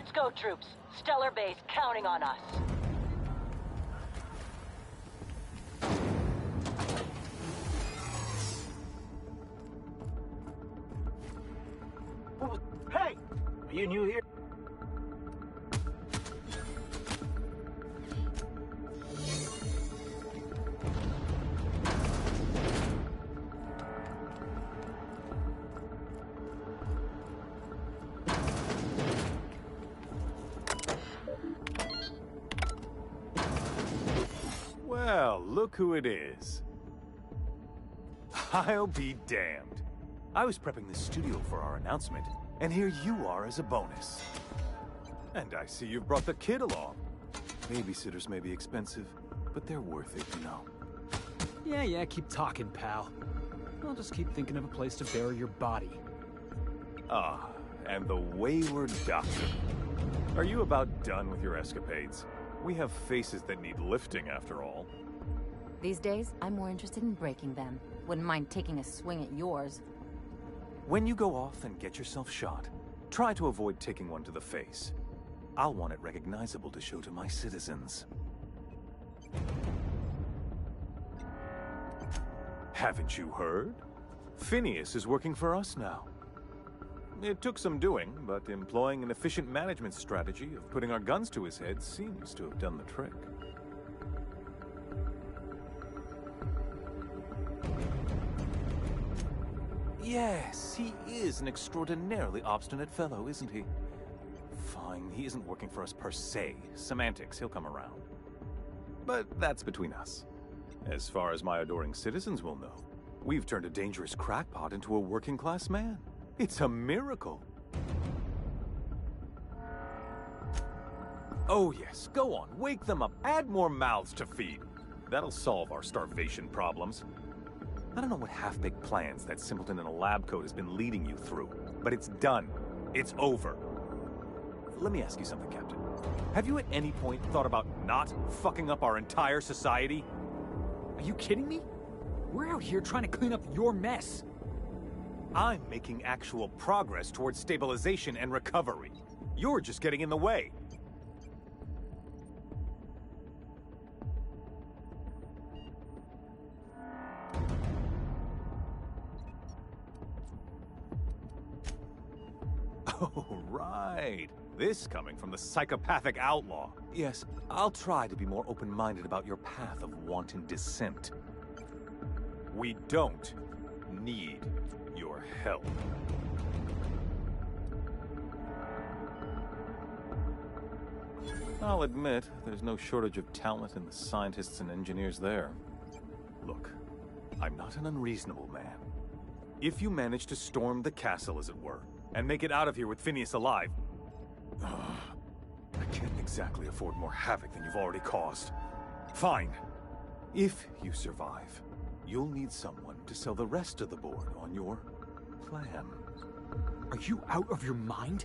Let's go, troops. Stellar Base counting on us. Hey! Are you new here? Well, look who it is. I'll be damned. I was prepping the studio for our announcement, and here you are as a bonus. And I see you've brought the kid along. Babysitters may be expensive, but they're worth it, you know. Yeah, keep talking, pal. I'll just keep thinking of a place to bury your body. Ah, and the wayward doctor. Are you about done with your escapades? We have faces that need lifting, after all. These days, I'm more interested in breaking them. Wouldn't mind taking a swing at yours. When you go off and get yourself shot, try to avoid taking one to the face. I'll want it recognizable to show to my citizens. Haven't you heard? Phineas is working for us now. It took some doing, but employing an efficient management strategy of putting our guns to his head seems to have done the trick. Yes, he is an extraordinarily obstinate fellow, isn't he? Fine, he isn't working for us per se. Semantics, he'll come around. But that's between us. As far as my adoring citizens will know, we've turned a dangerous crackpot into a working-class man. It's a miracle. Oh yes, go on, wake them up, add more mouths to feed. That'll solve our starvation problems. I don't know what half-baked plans that simpleton in a lab coat has been leading you through, but it's done. It's over. Let me ask you something, Captain. Have you at any point thought about not fucking up our entire society? Are you kidding me? We're out here trying to clean up your mess. I'm making actual progress towards stabilization and recovery. You're just getting in the way. Oh, right. This coming from the psychopathic outlaw. Yes, I'll try to be more open-minded about your path of wanton descent. We don't need your help. I'll admit, there's no shortage of talent in the scientists and engineers there. Look, I'm not an unreasonable man. If you manage to storm the castle, as it were, and make it out of here with Phineas alive, I can't exactly afford more havoc than you've already caused. Fine. If you survive, you'll need someone to sell the rest of the board on your plan. Are you out of your mind?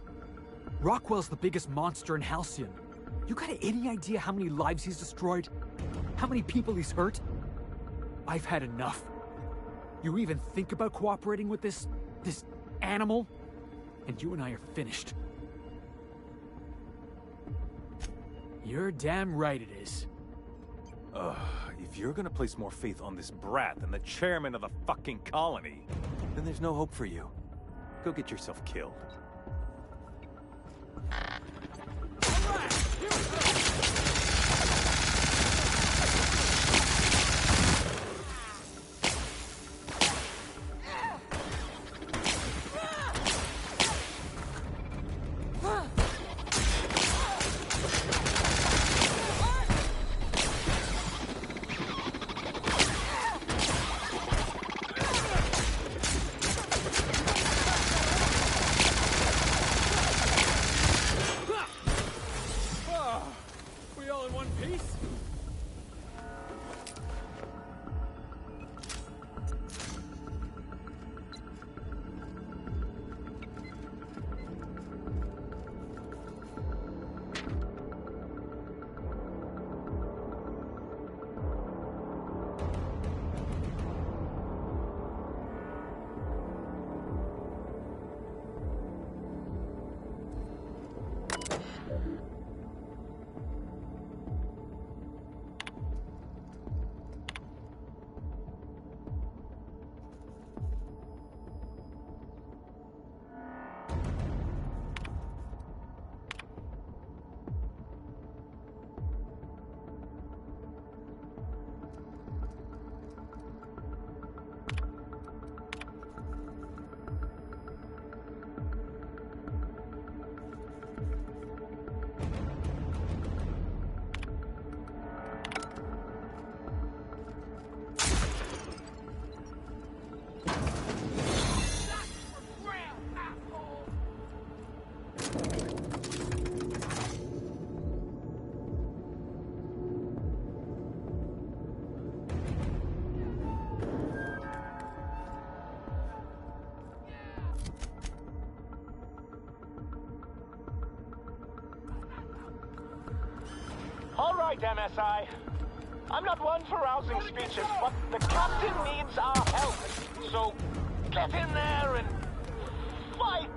Rockwell's the biggest monster in Halcyon. You got any idea how many lives he's destroyed? How many people he's hurt? I've had enough. You even think about cooperating with this animal? And you and I are finished. You're damn right it is. If you're gonna place more faith on this brat than the chairman of the fucking colony, then there's no hope for you. Go get yourself killed. right, MSI. I'm not one for rousing speeches, but the captain needs our help. So, get in there and fight!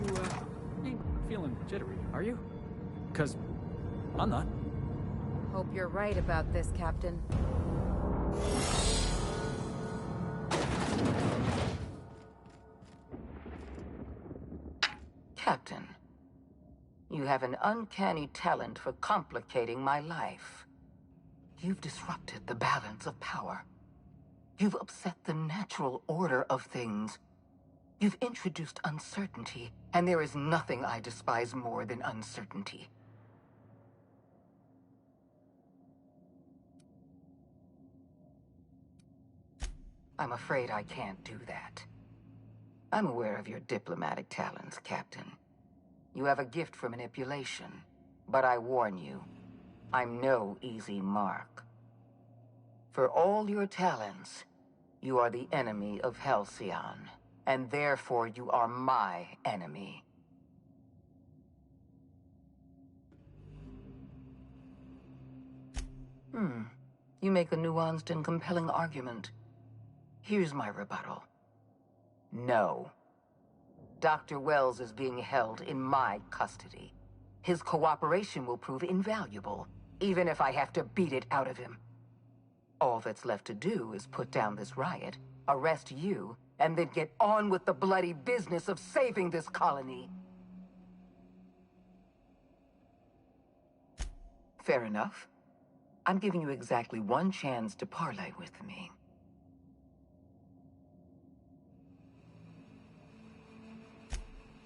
You ain't feeling jittery, are you? 'Cause I'm not. Hope you're right about this, Captain. Captain, you have an uncanny talent for complicating my life. You've disrupted the balance of power. You've upset the natural order of things. You've introduced uncertainty, and there is nothing I despise more than uncertainty. I'm afraid I can't do that. I'm aware of your diplomatic talents, Captain. You have a gift for manipulation, but I warn you, I'm no easy mark. For all your talents, you are the enemy of Halcyon, and therefore you are my enemy. You make a nuanced and compelling argument. Here's my rebuttal. No. Dr. Wells is being held in my custody. His cooperation will prove invaluable, even if I have to beat it out of him. All that's left to do is put down this riot, arrest you, and then get on with the bloody business of saving this colony. Fair enough. I'm giving you exactly one chance to parley with me.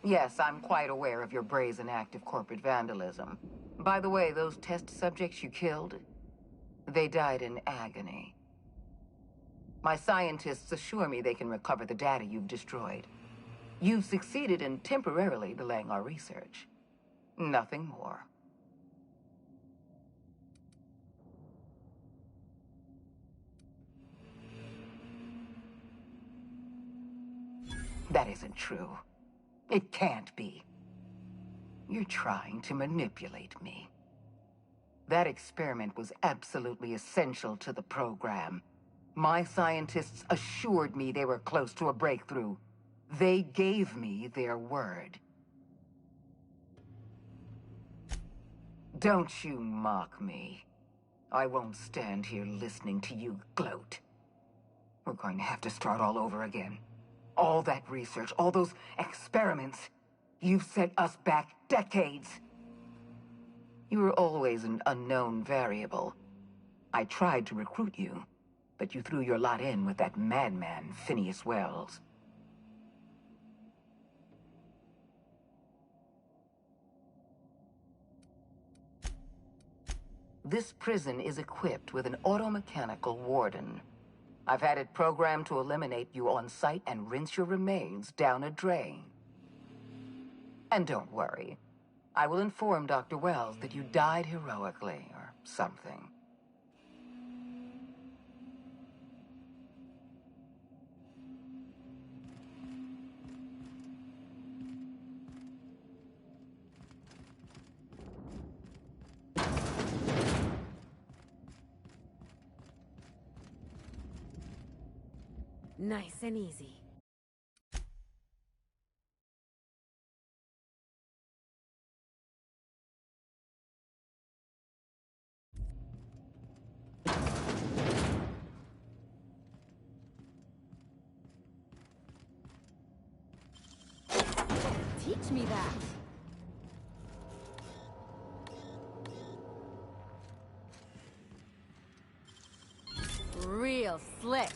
Yes, I'm quite aware of your brazen act of corporate vandalism. By the way, those test subjects you killed, they died in agony. My scientists assure me they can recover the data you've destroyed. You've succeeded in temporarily delaying our research. Nothing more. That isn't true. It can't be. You're trying to manipulate me. That experiment was absolutely essential to the program. My scientists assured me they were close to a breakthrough. They gave me their word. Don't you mock me. I won't stand here listening to you gloat. We're going to have to start all over again. All that research, all those experiments, you've set us back decades. You were always an unknown variable. I tried to recruit you, but you threw your lot in with that madman, Phineas Wells. This prison is equipped with an automechanical warden. I've had it programmed to eliminate you on sight and rinse your remains down a drain. And don't worry. I will inform Dr. Wells that you died heroically, or something. Nice and easy. Teach me that. Real slick.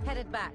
Headed back.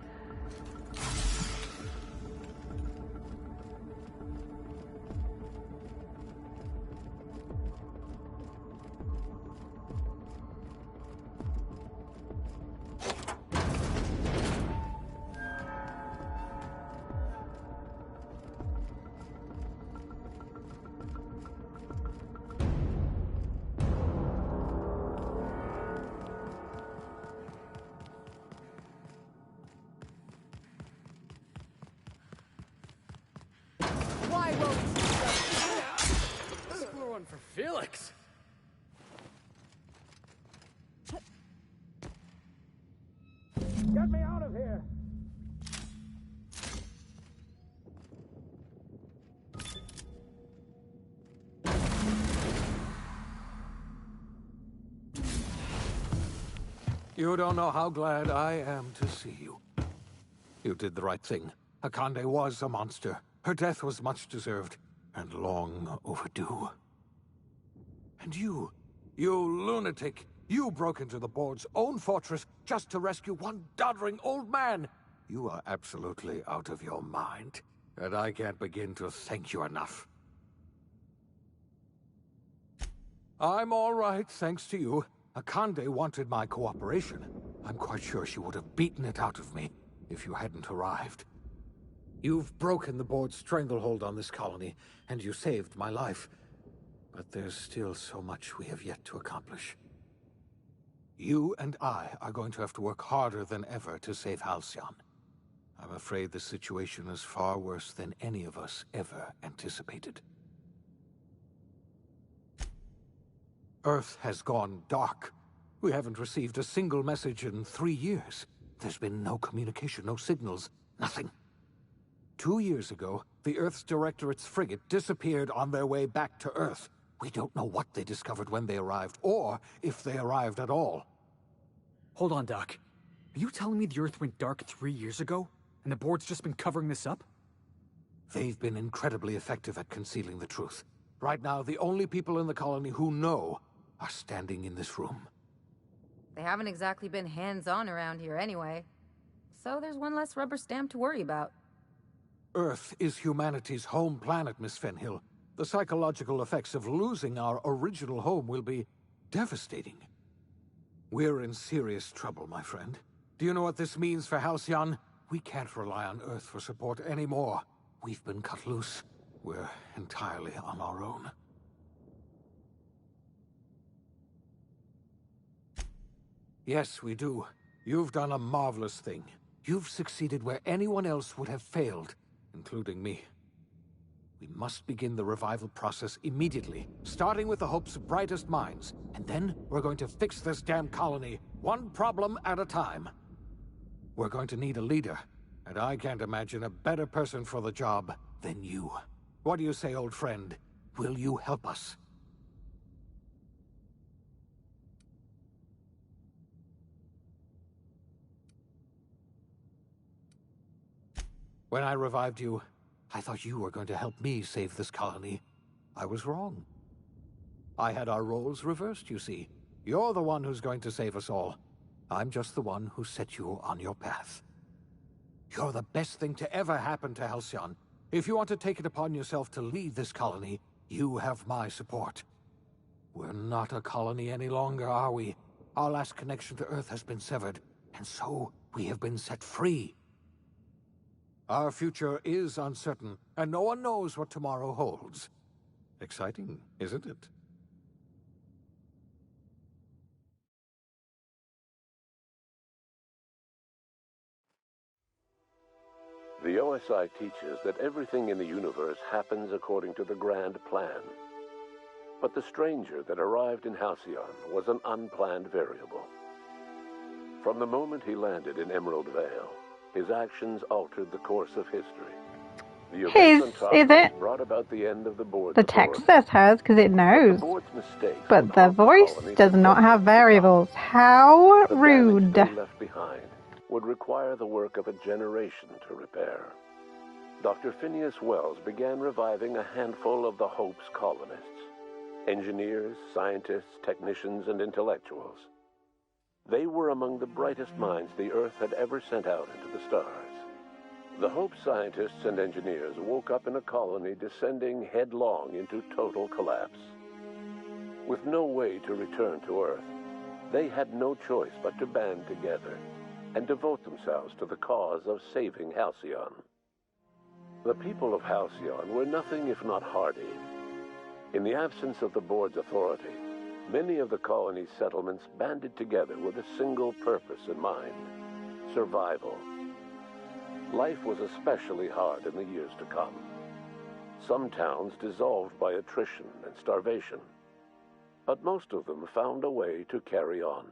Why won't you score one for Felix? Get me out of here! You don't know how glad I am to see you. You did the right thing. Akande was a monster. Her death was much deserved, and long overdue. And you lunatic, you broke into the board's own fortress just to rescue one doddering old man. You are absolutely out of your mind, and I can't begin to thank you enough. I'm all right, thanks to you. Akande wanted my cooperation. I'm quite sure she would have beaten it out of me if you hadn't arrived. You've broken the board's stranglehold on this colony, and you saved my life. But there's still so much we have yet to accomplish. You and I are going to have to work harder than ever to save Halcyon. I'm afraid the situation is far worse than any of us ever anticipated. Earth has gone dark. We haven't received a single message in 3 years. There's been no communication, no signals, nothing. 2 years ago, the Earth's Directorate's frigate disappeared on their way back to Earth. We don't know what they discovered when they arrived, or if they arrived at all. Hold on, Doc. Are you telling me the Earth went dark 3 years ago, and the board's just been covering this up? They've been incredibly effective at concealing the truth. Right now, the only people in the colony who know are standing in this room. They haven't exactly been hands-on around here anyway. So there's one less rubber stamp to worry about. Earth is humanity's home planet, Miss Fenhill. The psychological effects of losing our original home will be devastating. We're in serious trouble, my friend. Do you know what this means for Halcyon? We can't rely on Earth for support anymore. We've been cut loose. We're entirely on our own. Yes, we do. You've done a marvelous thing. You've succeeded where anyone else would have failed, including me. We must begin the revival process immediately, starting with the Hope's brightest minds. And then we're going to fix this damn colony, one problem at a time. We're going to need a leader, and I can't imagine a better person for the job than you. What do you say, old friend? Will you help us? When I revived you, I thought you were going to help me save this colony. I was wrong. I had our roles reversed, you see. You're the one who's going to save us all. I'm just the one who set you on your path. You're the best thing to ever happen to Halcyon. If you want to take it upon yourself to lead this colony, you have my support. We're not a colony any longer, are we? Our last connection to Earth has been severed, and so we have been set free. Our future is uncertain, and no one knows what tomorrow holds. Exciting, isn't it? The OSI teaches that everything in the universe happens according to the grand plan. But the stranger that arrived in Halcyon was an unplanned variable. From the moment he landed in Emerald Vale, his actions altered the course of history. The events on Is it? brought about the end of the board's The text authority. says hers because it knows. But the voice does not have variables. How rude. The damage they left behind would require the work of a generation to repair. Dr. Phineas Wells began reviving a handful of the Hope's colonists. Engineers, scientists, technicians, and intellectuals. They were among the brightest minds the Earth had ever sent out into the stars. The Hope scientists and engineers woke up in a colony descending headlong into total collapse. With no way to return to Earth, they had no choice but to band together and devote themselves to the cause of saving Halcyon. The people of Halcyon were nothing if not hardy. In the absence of the board's authority, many of the colony's settlements banded together with a single purpose in mind: survival. Life was especially hard in the years to come. Some towns dissolved by attrition and starvation, but most of them found a way to carry on.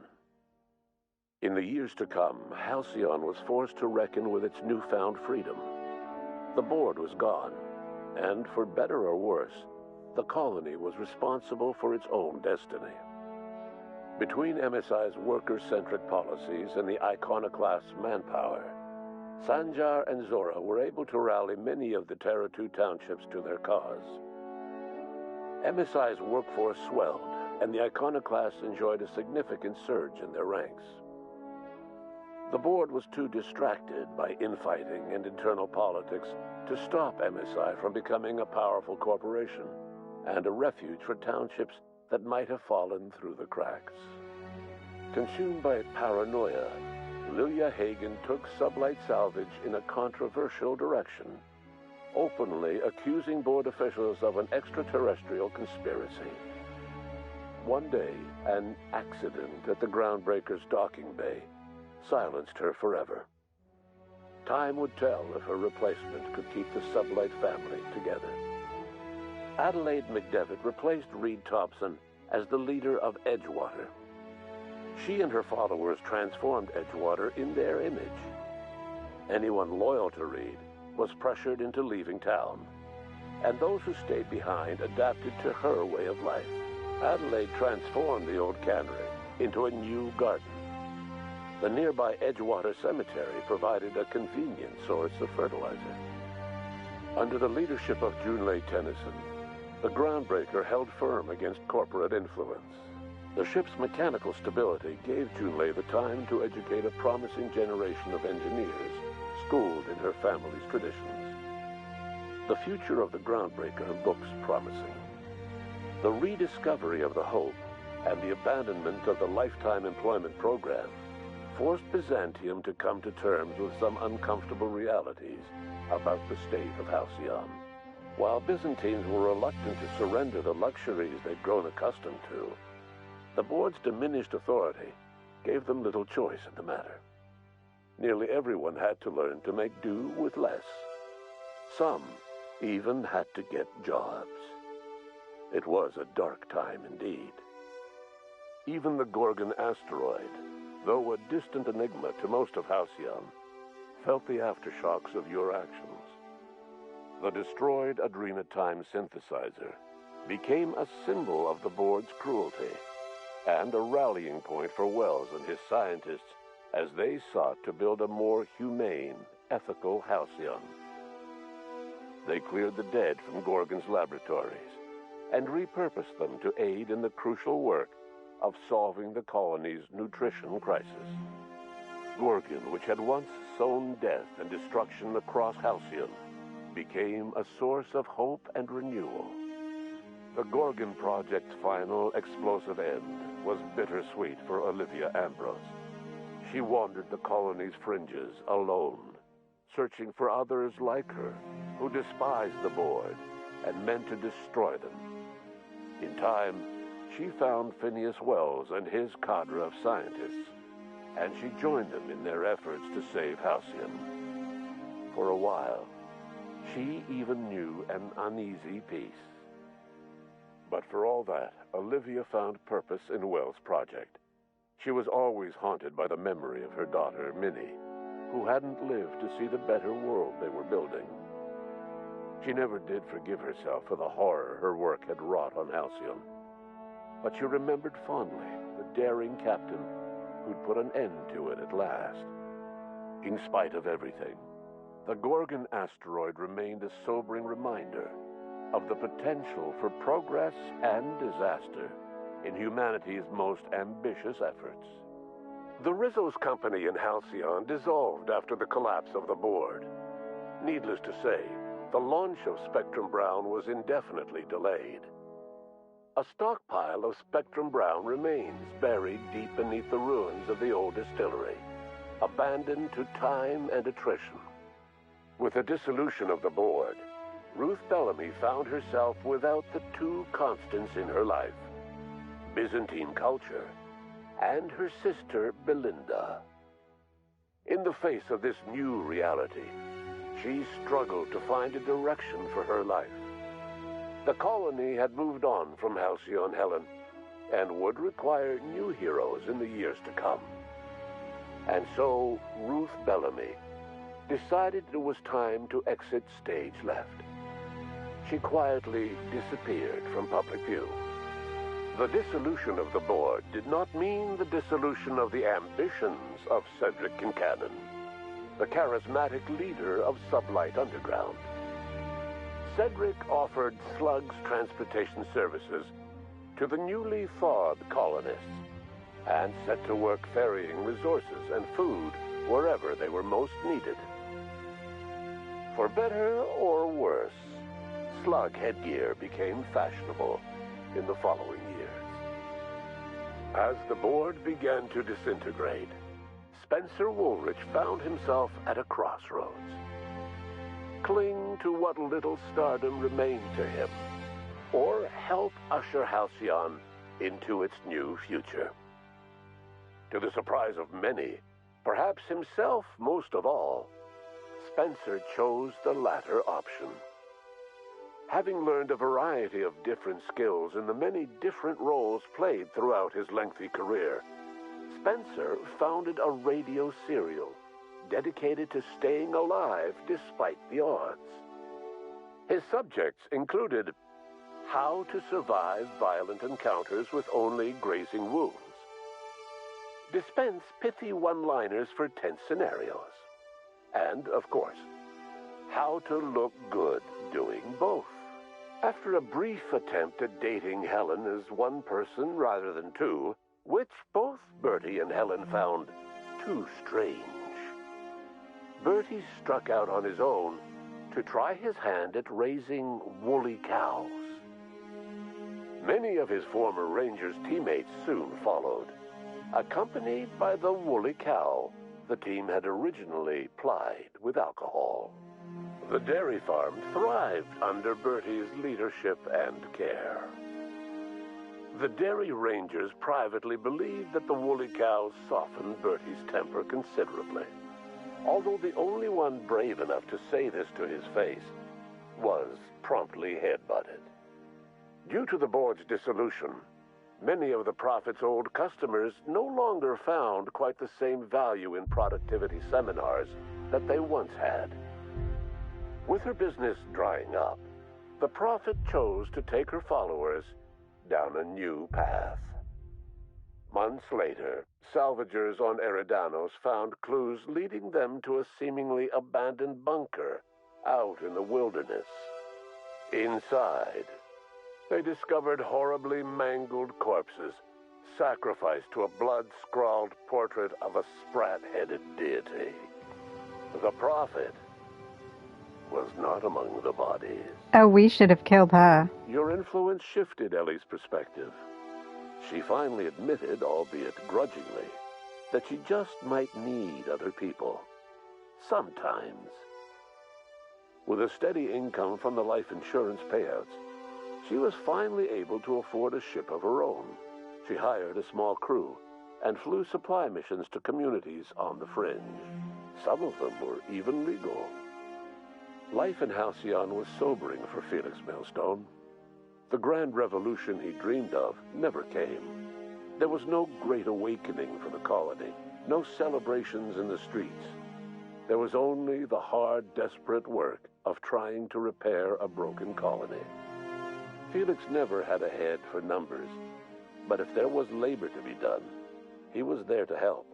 In the years to come, Halcyon was forced to reckon with its newfound freedom. The board was gone, and for better or worse, the colony was responsible for its own destiny. Between MSI's worker-centric policies and the iconoclast's manpower, Sanjar and Zora were able to rally many of the Terra 2 townships to their cause. MSI's workforce swelled, and the iconoclasts enjoyed a significant surge in their ranks. The board was too distracted by infighting and internal politics to stop MSI from becoming a powerful corporation and a refuge for townships that might have fallen through the cracks. Consumed by paranoia, Lilia Hagen took Sublight Salvage in a controversial direction, openly accusing board officials of an extraterrestrial conspiracy. One day, an accident at the Groundbreaker's docking bay silenced her forever. Time would tell if her replacement could keep the Sublight family together. Adelaide McDevitt replaced Reed Thompson as the leader of Edgewater. She and her followers transformed Edgewater in their image. Anyone loyal to Reed was pressured into leaving town, and those who stayed behind adapted to her way of life. Adelaide transformed the old cannery into a new garden. The nearby Edgewater Cemetery provided a convenient source of fertilizer. Under the leadership of Junlei Tennyson, the Groundbreaker held firm against corporate influence. The ship's mechanical stability gave Junlei the time to educate a promising generation of engineers schooled in her family's traditions. The future of the Groundbreaker looks promising. The rediscovery of the Hope and the abandonment of the lifetime employment program forced Byzantium to come to terms with some uncomfortable realities about the state of Halcyon. While Byzantines were reluctant to surrender the luxuries they'd grown accustomed to, the board's diminished authority gave them little choice in the matter. Nearly everyone had to learn to make do with less. Some even had to get jobs. It was a dark time indeed. Even the Gorgon asteroid, though a distant enigma to most of Halcyon, felt the aftershocks of your actions. The destroyed Adrenatime synthesizer became a symbol of the board's cruelty and a rallying point for Wells and his scientists as they sought to build a more humane, ethical Halcyon. They cleared the dead from Gorgon's laboratories and repurposed them to aid in the crucial work of solving the colony's nutrition crisis. Gorgon, which had once sown death and destruction across Halcyon, became a source of hope and renewal. The Gorgon Project's final explosive end was bittersweet for Olivia Ambrose. She wandered the colony's fringes alone, searching for others like her who despised the board and meant to destroy them. In time, she found Phineas Wells and his cadre of scientists, and she joined them in their efforts to save Halcyon. For a while, she even knew an uneasy peace. But for all that, Olivia found purpose in Wells' project. She was always haunted by the memory of her daughter, Minnie, who hadn't lived to see the better world they were building. She never did forgive herself for the horror her work had wrought on Halcyon. But she remembered fondly the daring captain who'd put an end to it at last. In spite of everything, the Gorgon asteroid remained a sobering reminder of the potential for progress and disaster in humanity's most ambitious efforts. The Rizzo's company in Halcyon dissolved after the collapse of the board. Needless to say, the launch of Spectrum Brown was indefinitely delayed. A stockpile of Spectrum Brown remains buried deep beneath the ruins of the old distillery, abandoned to time and attrition. With the dissolution of the board, Ruth Bellamy found herself without the two constants in her life: Byzantine culture and her sister Belinda. In the face of this new reality, she struggled to find a direction for her life. The colony had moved on from Halcyon Helen and would require new heroes in the years to come. And so Ruth Bellamy decided it was time to exit stage left. She quietly disappeared from public view. The dissolution of the board did not mean the dissolution of the ambitions of Cedric Kincannon, the charismatic leader of Sublight Underground. Cedric offered Slug's transportation services to the newly thawed colonists and set to work ferrying resources and food wherever they were most needed. For better or worse, Slug headgear became fashionable in the following years. As the board began to disintegrate, Spencer Woolrich found himself at a crossroads. Cling to what little stardom remained to him, or help usher Halcyon into its new future. To the surprise of many, perhaps himself most of all, Spencer chose the latter option. Having learned a variety of different skills in the many different roles played throughout his lengthy career, Spencer founded a radio serial dedicated to staying alive despite the odds. His subjects included how to survive violent encounters with only grazing wounds, dispense pithy one-liners for tense scenarios, and, of course, how to look good doing both. After a brief attempt at dating Helen as one person rather than two, which both Bertie and Helen found too strange, Bertie struck out on his own to try his hand at raising woolly cows. Many of his former Rangers teammates soon followed, accompanied by the woolly cow the team had originally plied with alcohol. The dairy farm thrived under Bertie's leadership and care. The Dairy Rangers privately believed that the woolly cows softened Bertie's temper considerably, although the only one brave enough to say this to his face was promptly headbutted. Due to the board's dissolution, many of the Prophet's old customers no longer found quite the same value in productivity seminars that they once had. With her business drying up, the Prophet chose to take her followers down a new path. Months later, salvagers on Eridanos found clues leading them to a seemingly abandoned bunker out in the wilderness. Inside, they discovered horribly mangled corpses, sacrificed to a blood-scrawled portrait of a sprat-headed deity. The Prophet was not among the bodies. Oh, we should have killed her. Your influence shifted Ellie's perspective. She finally admitted, albeit grudgingly, that she just might need other people. Sometimes. With a steady income from the life insurance payouts, she was finally able to afford a ship of her own. She hired a small crew and flew supply missions to communities on the fringe. Some of them were even legal. Life in Halcyon was sobering for Felix Millstone. The grand revolution he dreamed of never came. There was no great awakening for the colony, no celebrations in the streets. There was only the hard, desperate work of trying to repair a broken colony. Felix never had a head for numbers, but if there was labor to be done, he was there to help.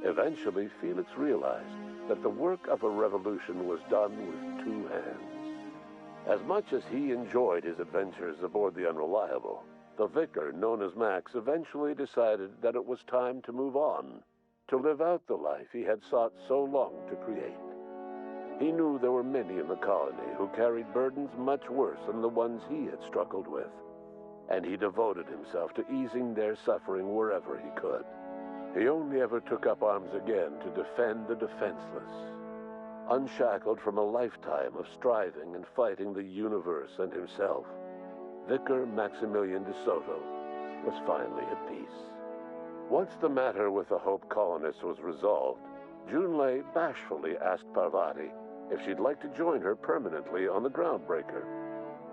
Eventually, Felix realized that the work of a revolution was done with two hands. As much as he enjoyed his adventures aboard the Unreliable, the vicar, known as Max, eventually decided that it was time to move on to live out the life he had sought so long to create. He knew there were many in the colony who carried burdens much worse than the ones he had struggled with, and he devoted himself to easing their suffering wherever he could. He only ever took up arms again to defend the defenseless. Unshackled from a lifetime of striving and fighting the universe and himself, Vicar Maximilian de Soto was finally at peace. Once the matter with the Hope colonists was resolved, Junlei bashfully asked Parvati if she'd like to join her permanently on the Groundbreaker,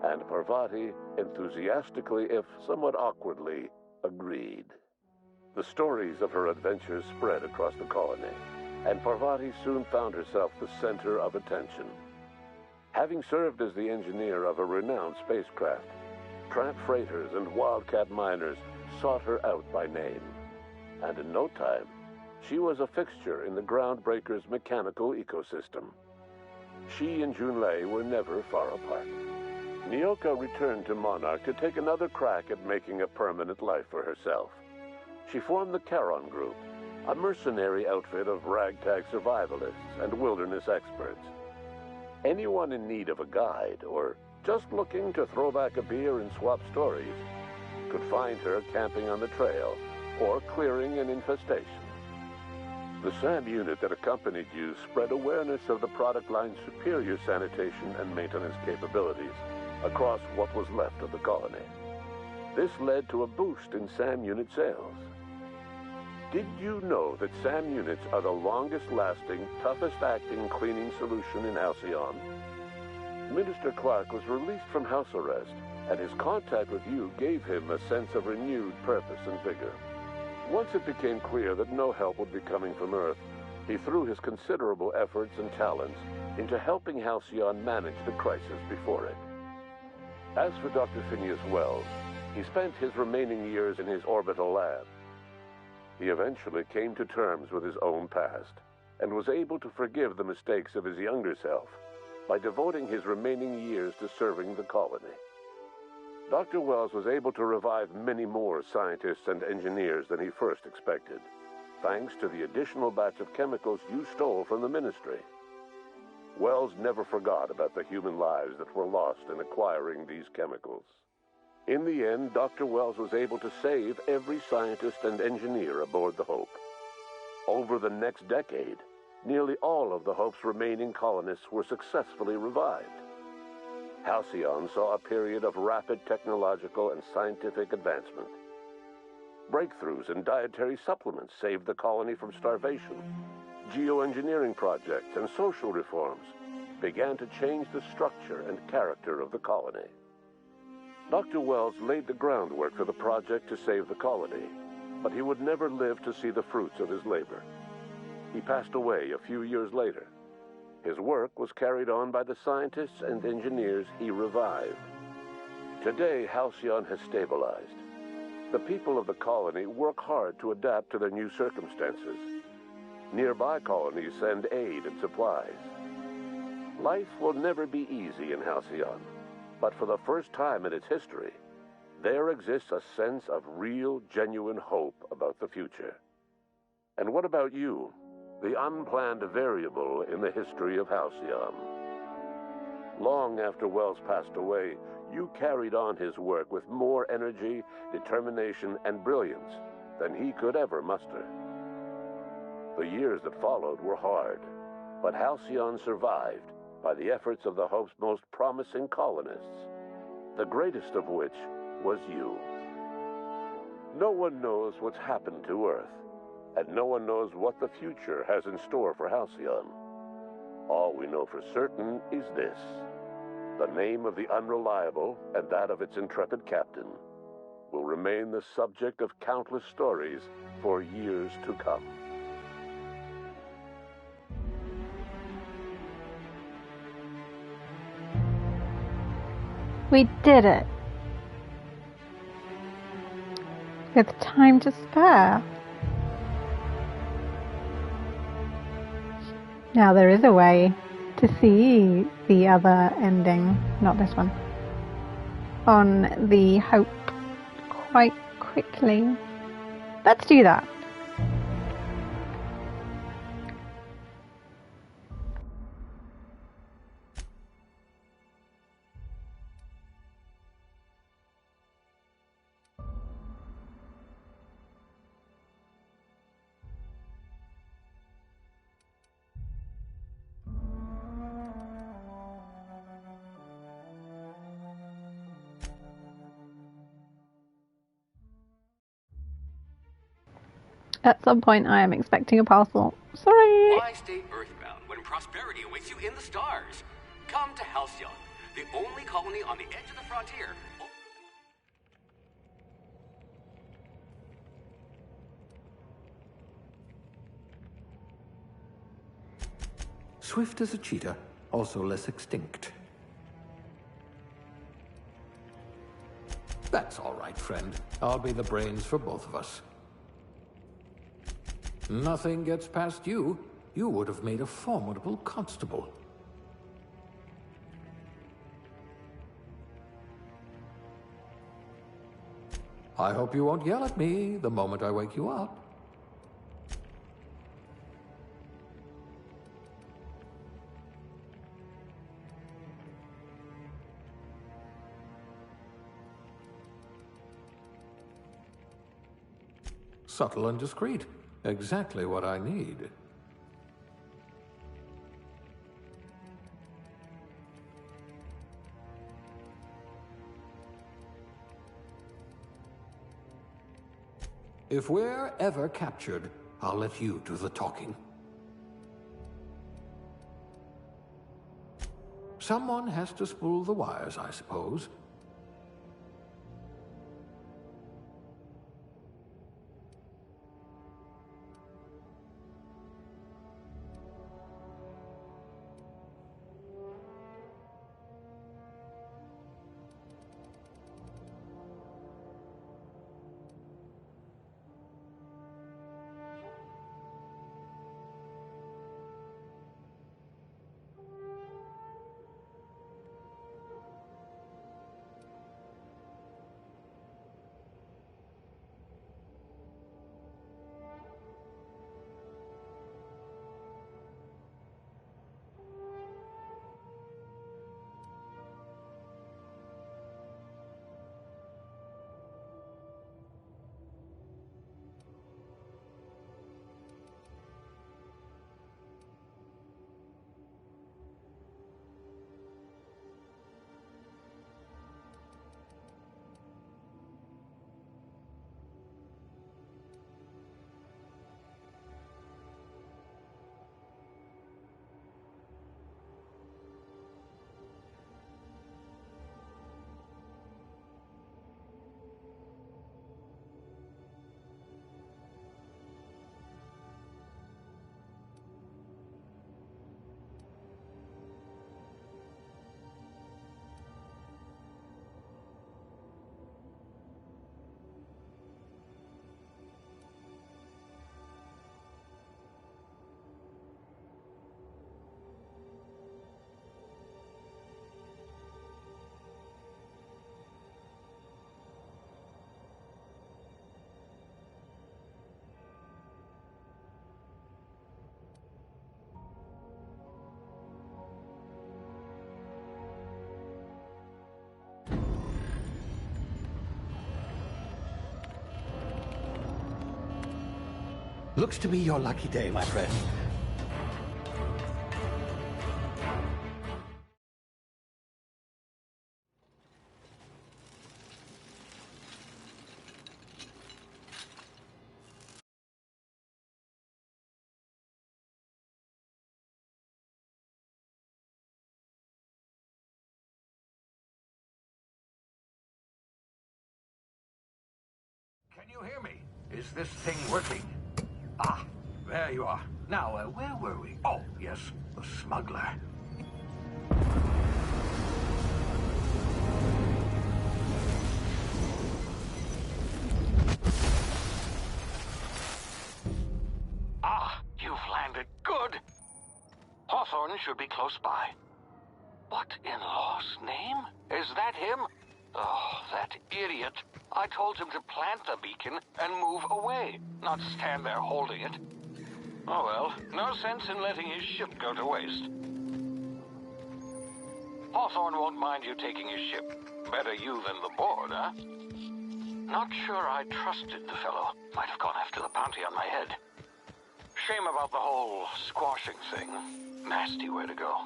and Parvati enthusiastically, if somewhat awkwardly, agreed. The stories of her adventures spread across the colony, and Parvati soon found herself the center of attention. Having served as the engineer of a renowned spacecraft, tramp freighters and wildcat miners sought her out by name, and in no time, she was a fixture in the Groundbreaker's mechanical ecosystem. She and Junlei were never far apart. Nyoka returned to Monarch to take another crack at making a permanent life for herself. She formed the Charon Group, a mercenary outfit of ragtag survivalists and wilderness experts. Anyone in need of a guide, or just looking to throw back a beer and swap stories, could find her camping on the trail or clearing an infestation. The SAM unit that accompanied you spread awareness of the product line's superior sanitation and maintenance capabilities across what was left of the colony. This led to a boost in SAM unit sales. Did you know that SAM units are the longest-lasting, toughest-acting cleaning solution in Halcyon? Minister Clark was released from house arrest, and his contact with you gave him a sense of renewed purpose and vigor. Once it became clear that no help would be coming from Earth, he threw his considerable efforts and talents into helping Halcyon manage the crisis before it. As for Dr. Phineas Wells, he spent his remaining years in his orbital lab. He eventually came to terms with his own past and was able to forgive the mistakes of his younger self by devoting his remaining years to serving the colony. Dr. Wells was able to revive many more scientists and engineers than he first expected, thanks to the additional batch of chemicals you stole from the Ministry. Wells never forgot about the human lives that were lost in acquiring these chemicals. In the end, Dr. Wells was able to save every scientist and engineer aboard the Hope. Over the next decade, nearly all of the Hope's remaining colonists were successfully revived. Halcyon saw a period of rapid technological and scientific advancement. Breakthroughs in dietary supplements saved the colony from starvation. Geoengineering projects and social reforms began to change the structure and character of the colony. Dr. Wells laid the groundwork for the project to save the colony, but he would never live to see the fruits of his labor. He passed away a few years later. His work was carried on by the scientists and engineers he revived. Today, Halcyon has stabilized. The people of the colony work hard to adapt to their new circumstances. Nearby colonies send aid and supplies. Life will never be easy in Halcyon. But for the first time in its history, there exists a sense of real, genuine hope about the future. And what about you, the unplanned variable in the history of Halcyon? Long after Wells passed away, you carried on his work with more energy, determination, and brilliance than he could ever muster. The years that followed were hard, but Halcyon survived by the efforts of the Hope's most promising colonists, the greatest of which was you. No one knows what's happened to Earth, and no one knows what the future has in store for Halcyon. All we know for certain is this: the name of the Unreliable and that of its intrepid captain will remain the subject of countless stories for years to come. We did it. With time to spare. Now there is a way to see the other ending, not this one, on the Hope quite quickly. Let's do that. At some point, I am expecting a parcel. Sorry. Why stay earthbound when prosperity awaits you in the stars? Come to Halcyon, the only colony on the edge of the frontier. Swift as a cheetah, also less extinct. That's all right, friend. I'll be the brains for both of us. Nothing gets past you. You would have made a formidable constable. I hope you won't yell at me the moment I wake you up. Subtle and discreet. Exactly what I need. If we're ever captured, I'll let you do the talking. Someone has to spool the wires, I suppose. Looks to be your lucky day, my friend. Can you hear me? Is this thing working? Ah, there you are. Now, where were we? Oh, yes, the smuggler. Ah, you've landed. Good. Hawthorne should be close by. What in law's name? Is that him? Oh, that idiot. I told him to plant the beacon and move away, not stand there holding it. Oh well, no sense in letting his ship go to waste. Hawthorne won't mind you taking his ship. Better you than the board, huh? Not sure I trusted the fellow. Might have gone after the bounty on my head. Shame about the whole squashing thing. Nasty way to go.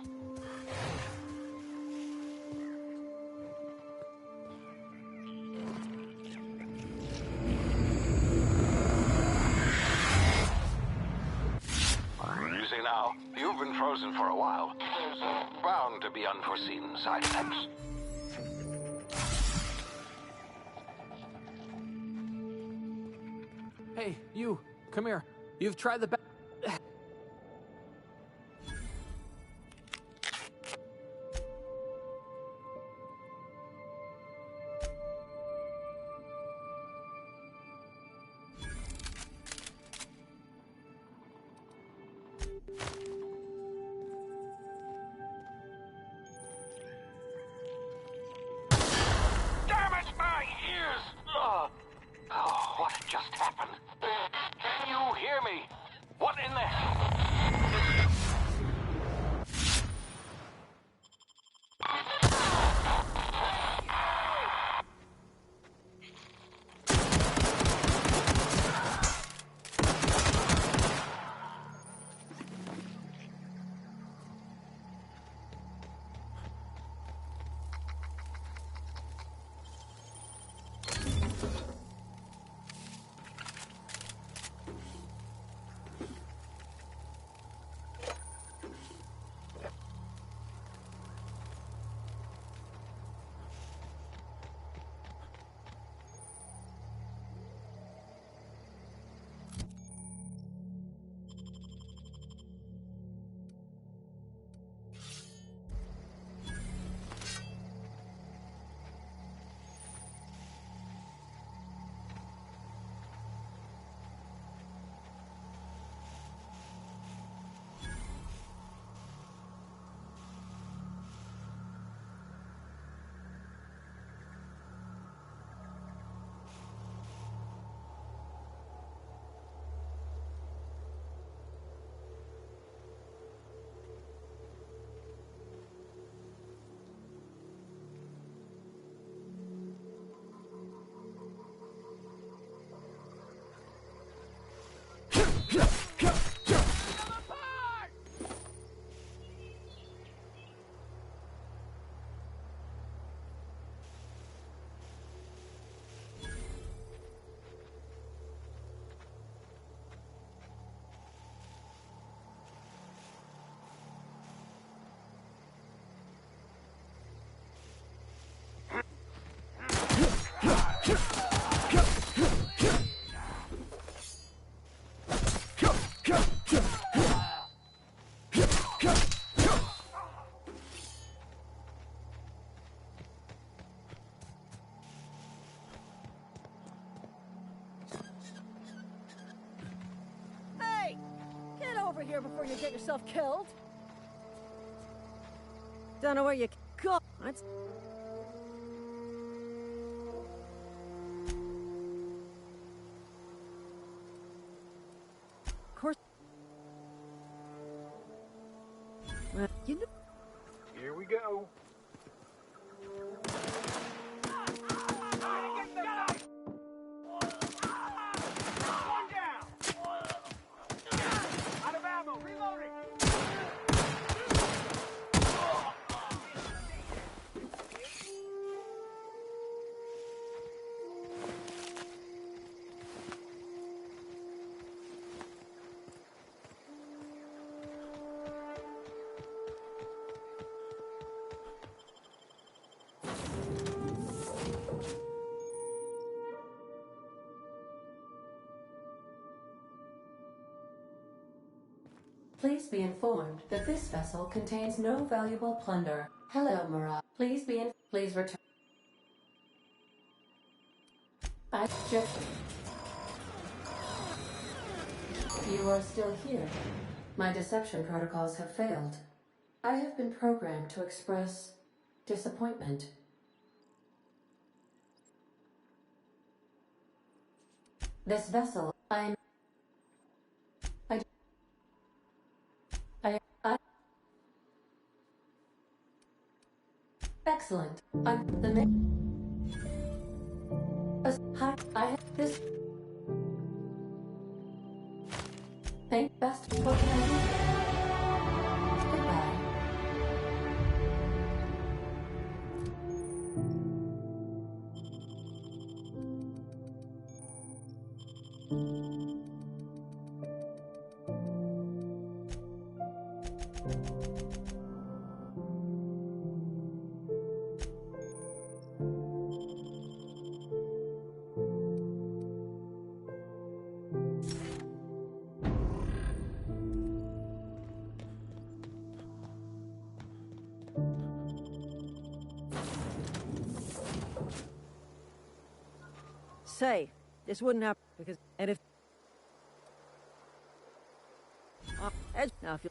There's bound to be unforeseen side effects. Hey, you, come here. You've tried the Damn it, my ears! Oh, what just happened? Can you hear me? What in the... Hey! Get over here before you get yourself killed! Don't know where you go. That's... Of course... Well, you know... Here we go. Out of ammo, reloading! Please be informed that this vessel contains no valuable plunder. Hello, Mirage. Please return. I just... You are still here. My deception protocols have failed. I have been programmed to express disappointment. This vessel, Excellent. I'm the Hi, I have this. Thank best. What can I do? Goodbye. say, this wouldn't happen because, and if, now if you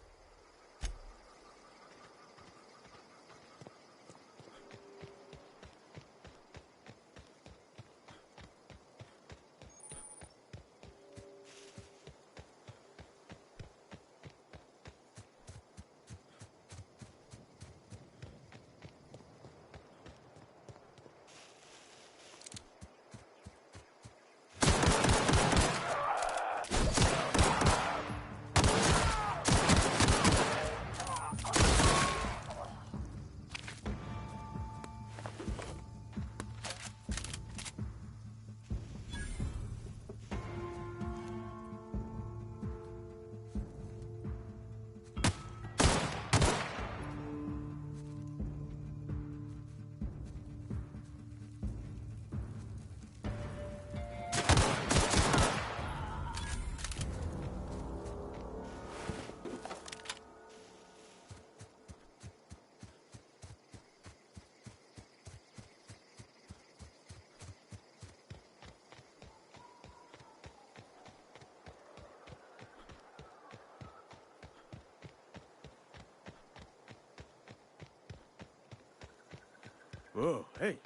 Whoa, hey,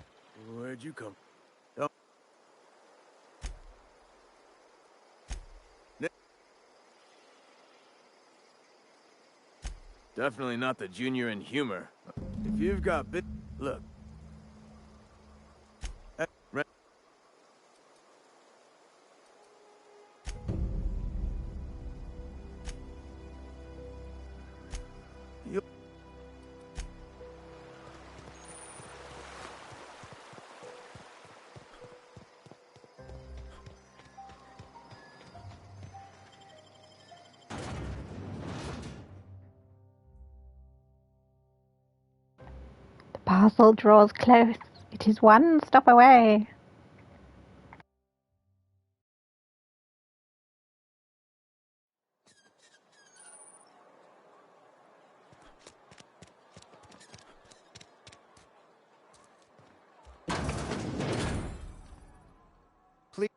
where'd you come? Oh. Definitely not the junior in humor. If you've got bit, look. The parcel draws close. It is one stop away. Please.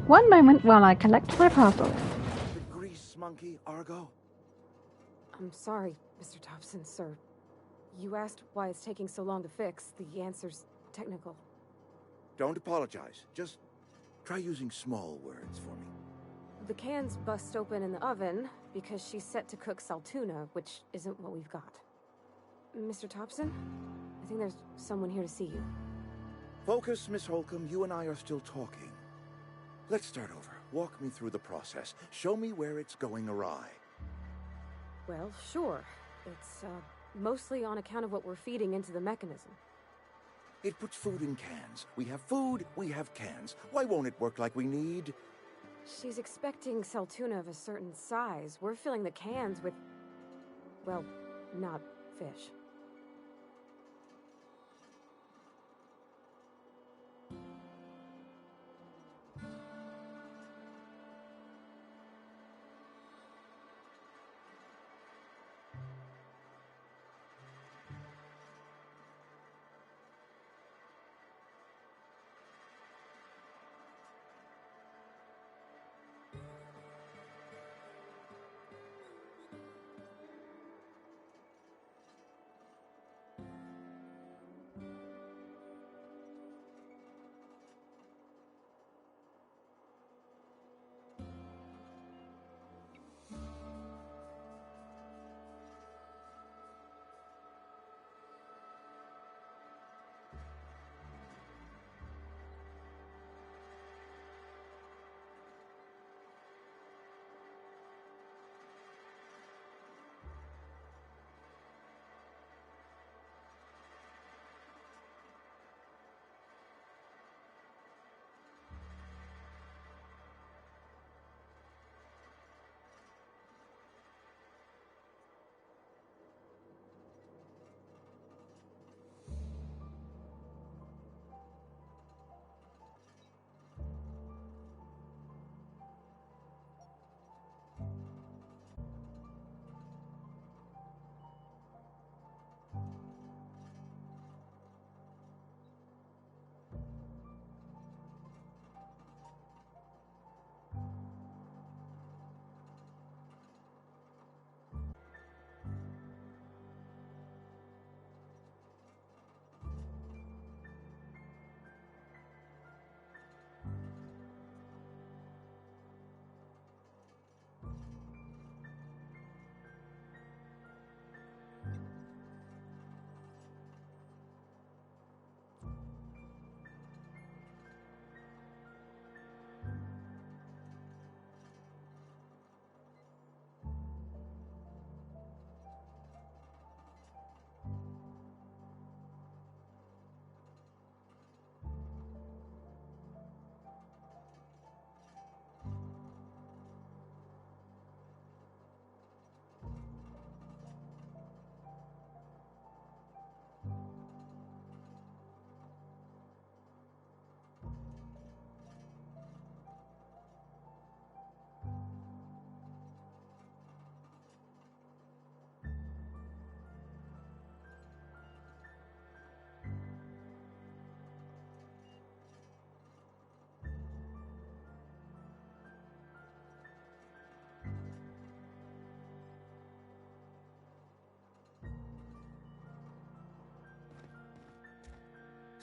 One moment while I collect my parcels. The grease monkey, Argo? I'm sorry, Mr. Thompson, sir. You asked why it's taking so long to fix. The answer's technical. Don't apologize. Just try using small words for me. The cans bust open in the oven because she's set to cook saltuna, which isn't what we've got. Mr. Thompson, I think there's someone here to see you. Focus, Miss Holcomb. You and I are still talking. Let's start over. Walk me through the process. Show me where it's going awry. Well, sure. It's, mostly on account of what we're feeding into the mechanism. It puts food in cans. We have food, we have cans. Why won't it work like we need? She's expecting saltuna of a certain size. We're filling the cans with, well, not fish.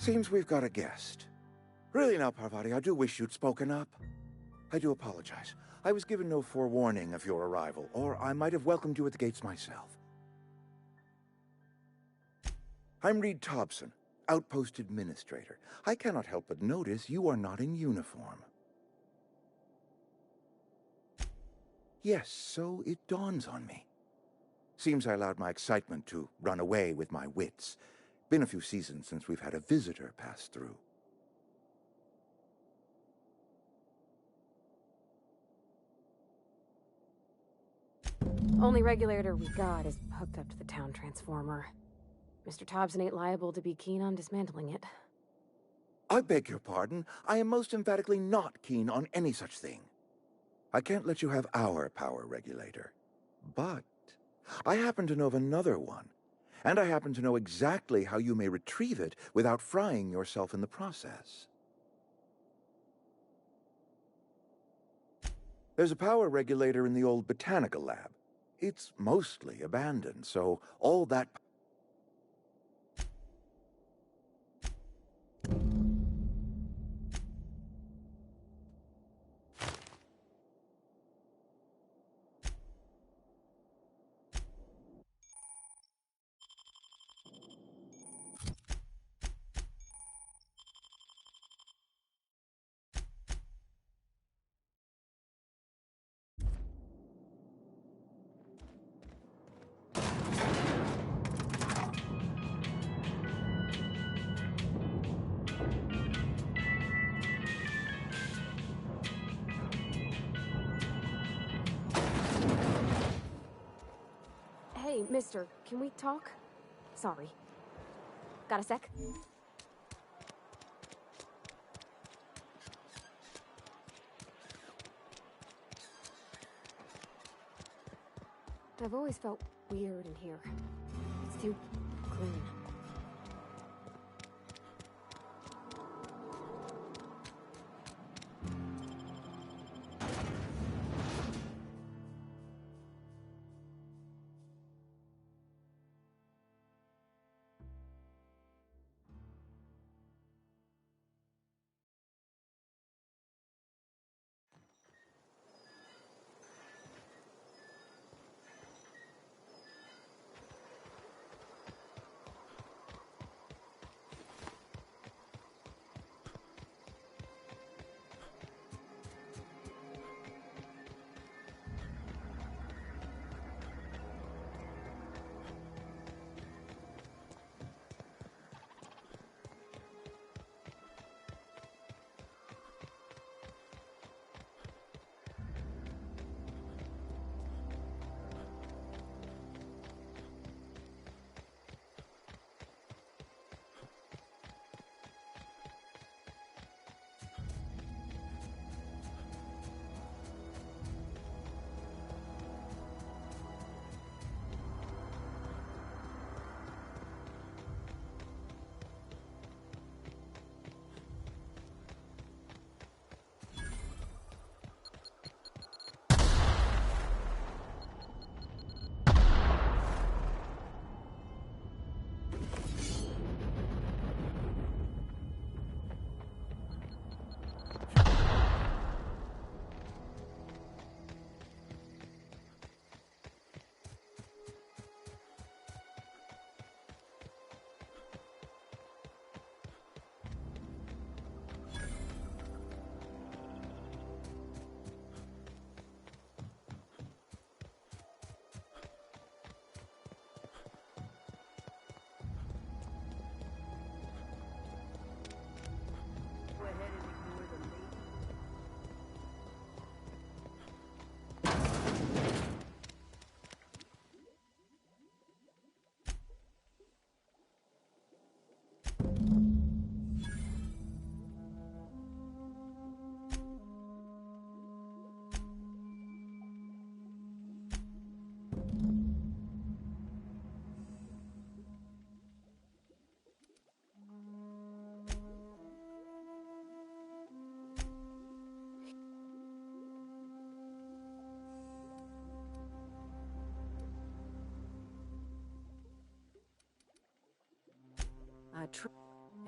Seems we've got a guest. Really now, Parvati, I do wish you'd spoken up. I do apologize. I was given no forewarning of your arrival, or I might have welcomed you at the gates myself. I'm Reed Thompson, Outpost Administrator. I cannot help but notice you are not in uniform. Yes, so it dawns on me. Seems I allowed my excitement to run away with my wits. Been a few seasons since we've had a visitor pass through. Only regulator we got is hooked up to the town transformer. Mr. Thompson ain't liable to be keen on dismantling it. I beg your pardon. I am most emphatically not keen on any such thing. I can't let you have our power regulator. But I happen to know of another one. And I happen to know exactly how you may retrieve it without frying yourself in the process. There's a power regulator in the old botanical lab. It's mostly abandoned, so all that... Hey, mister, can we talk? Sorry. Got a sec? I've always felt weird in here. It's too clean.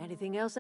Anything else?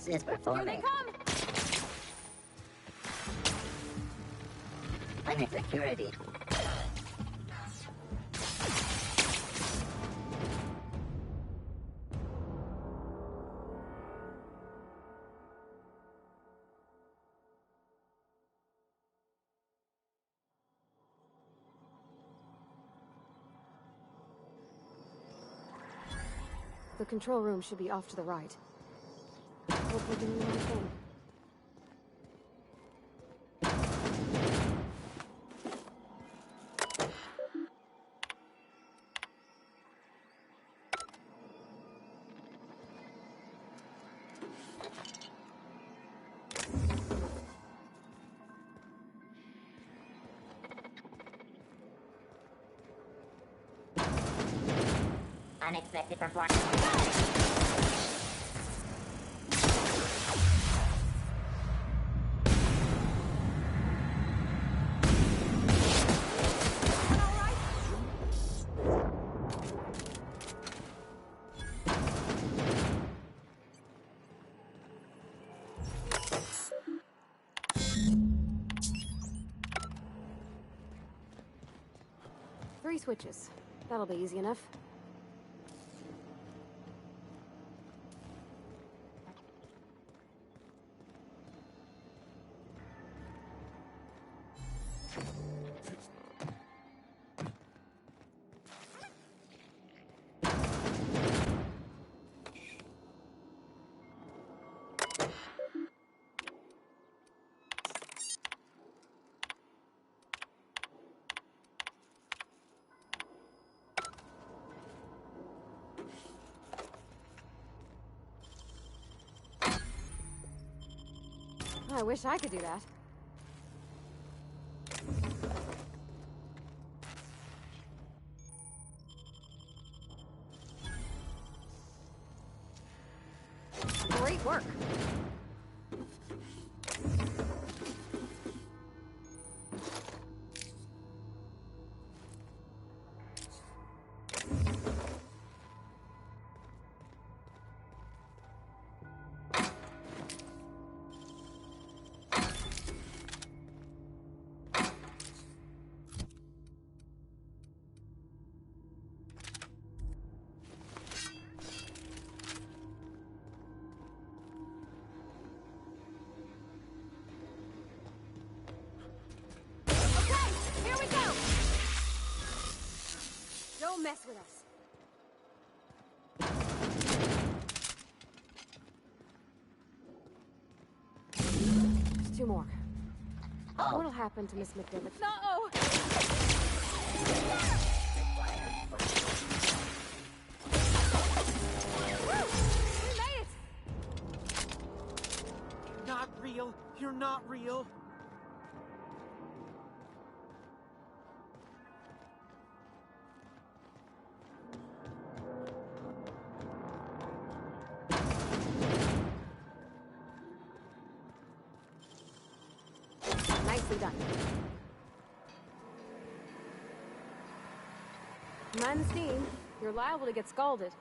This is performing. Here they come! Under security. The control room should be off to the right. Hope we're doing the right thing. Unexpected performance. Three switches. That'll be easy enough. I wish I could do that. Great work. Don't mess with us. Just two more. What'll happen to Miss McDevitt? No! We made it! Not real. You're not real. Nicely done. Mind the steam. You're liable to get scalded.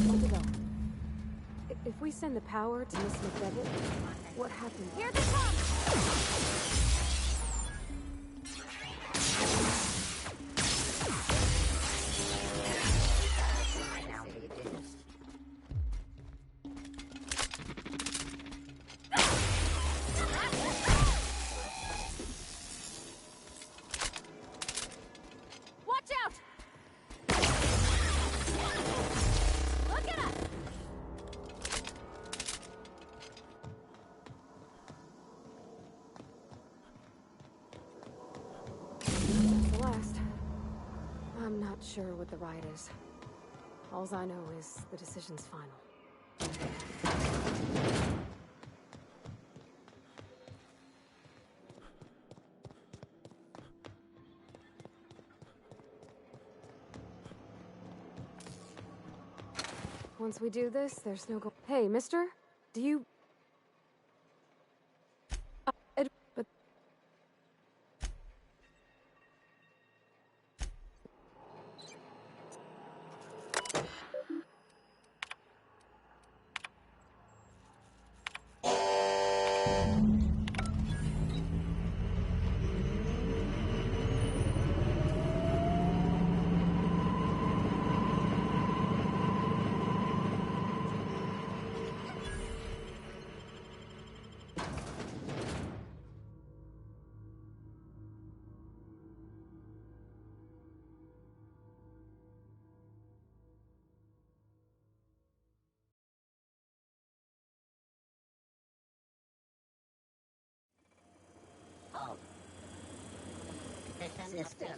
Where to go? If we send the power to Miss McDevitt, what happens? Here they come! I'm not sure what the right is. Alls I know is the decision's final. Once we do this, there's no go- Hey, mister? Do you... but...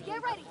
Get ready!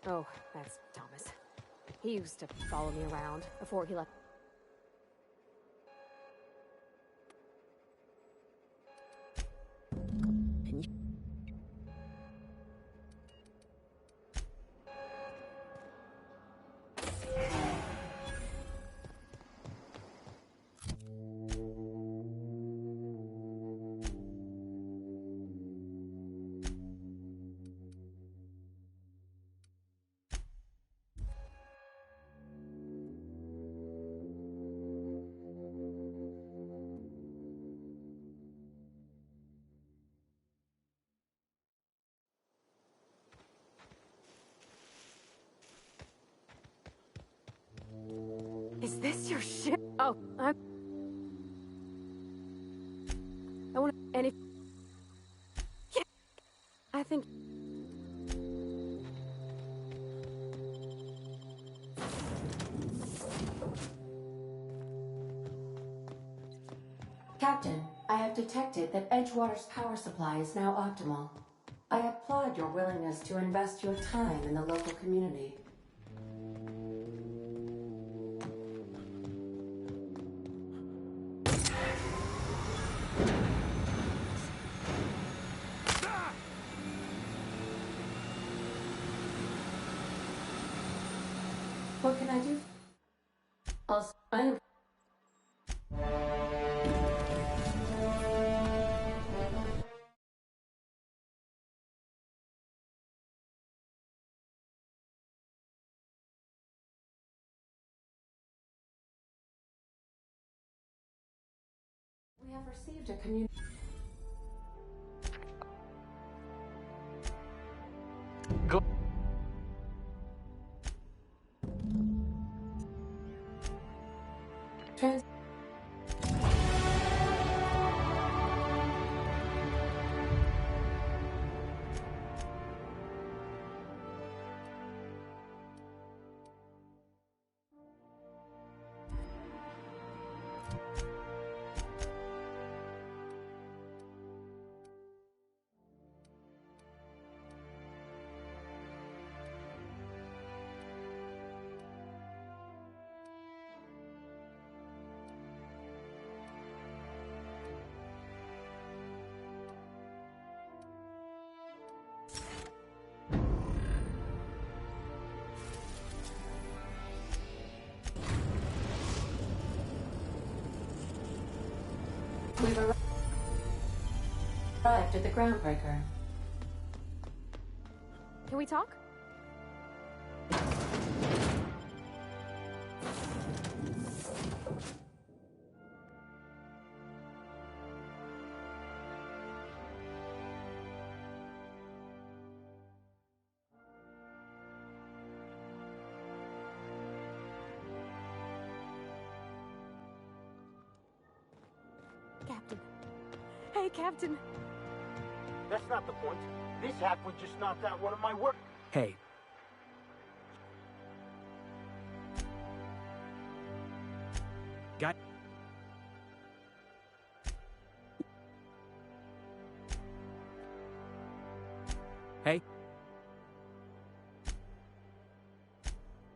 Oh, that's Thomas. He used to follow me around before he left. Is this your ship? Oh, I want to. And if. Yeah, I think. Captain, I have detected that Edgewater's power supply is now optimal. I applaud your willingness to invest your time in the local community. What can I do? Also, I am... We have received a community... We've arrived at the groundbreaker. Can we talk? Captain. Hey, Captain. That's not the point. This hack would just knock out one of my work. Hey. Guy. Hey.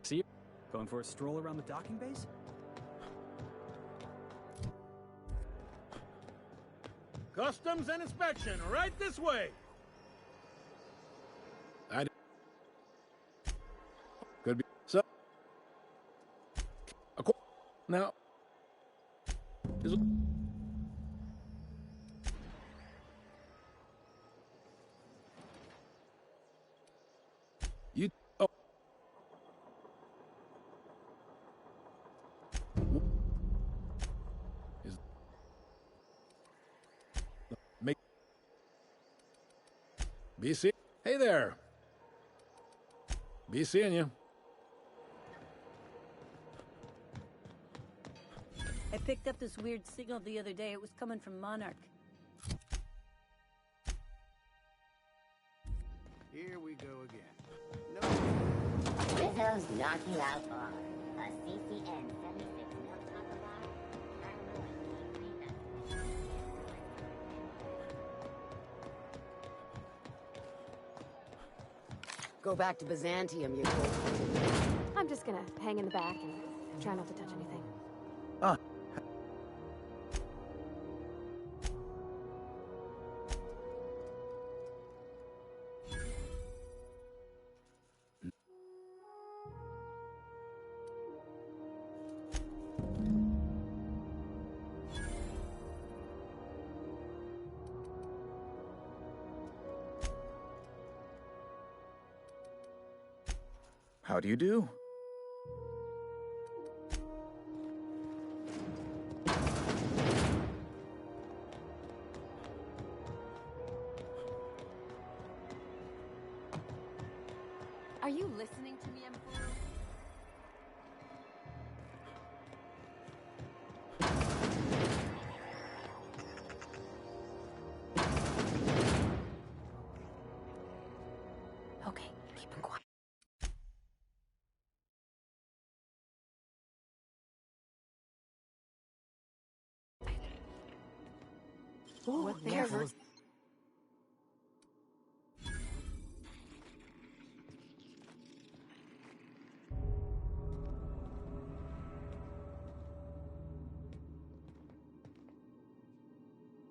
See you. Going for a stroll around the docking base? Customs and inspection, right this way. Could be so. Now. You. Oh. Make. BC. Hey there. Be seeing you. I picked up this weird signal the other day. It was coming from Monarch. Here we go again. Rizzo's Knock You Out R, a CCN 76 mil copper bar. Go back to Byzantium, you fool. I'm just gonna hang in the back and try not to touch anything. Ah. How do you do? Are you listening to me, Emperor? Okay, keep him quiet. What the hell?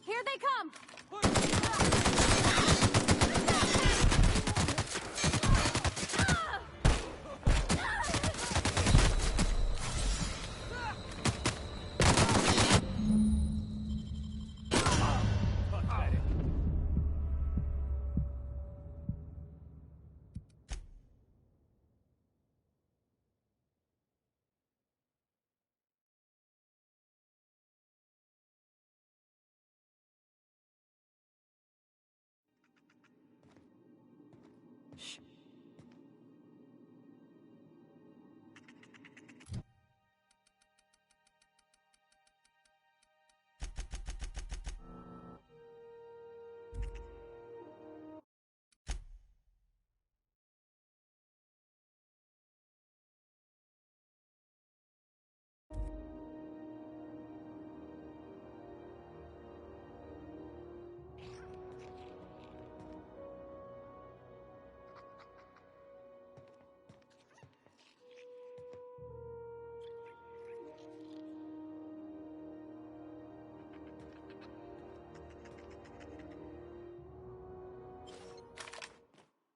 Here they come!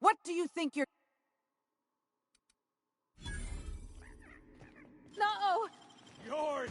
What do you think you're... No! Yours!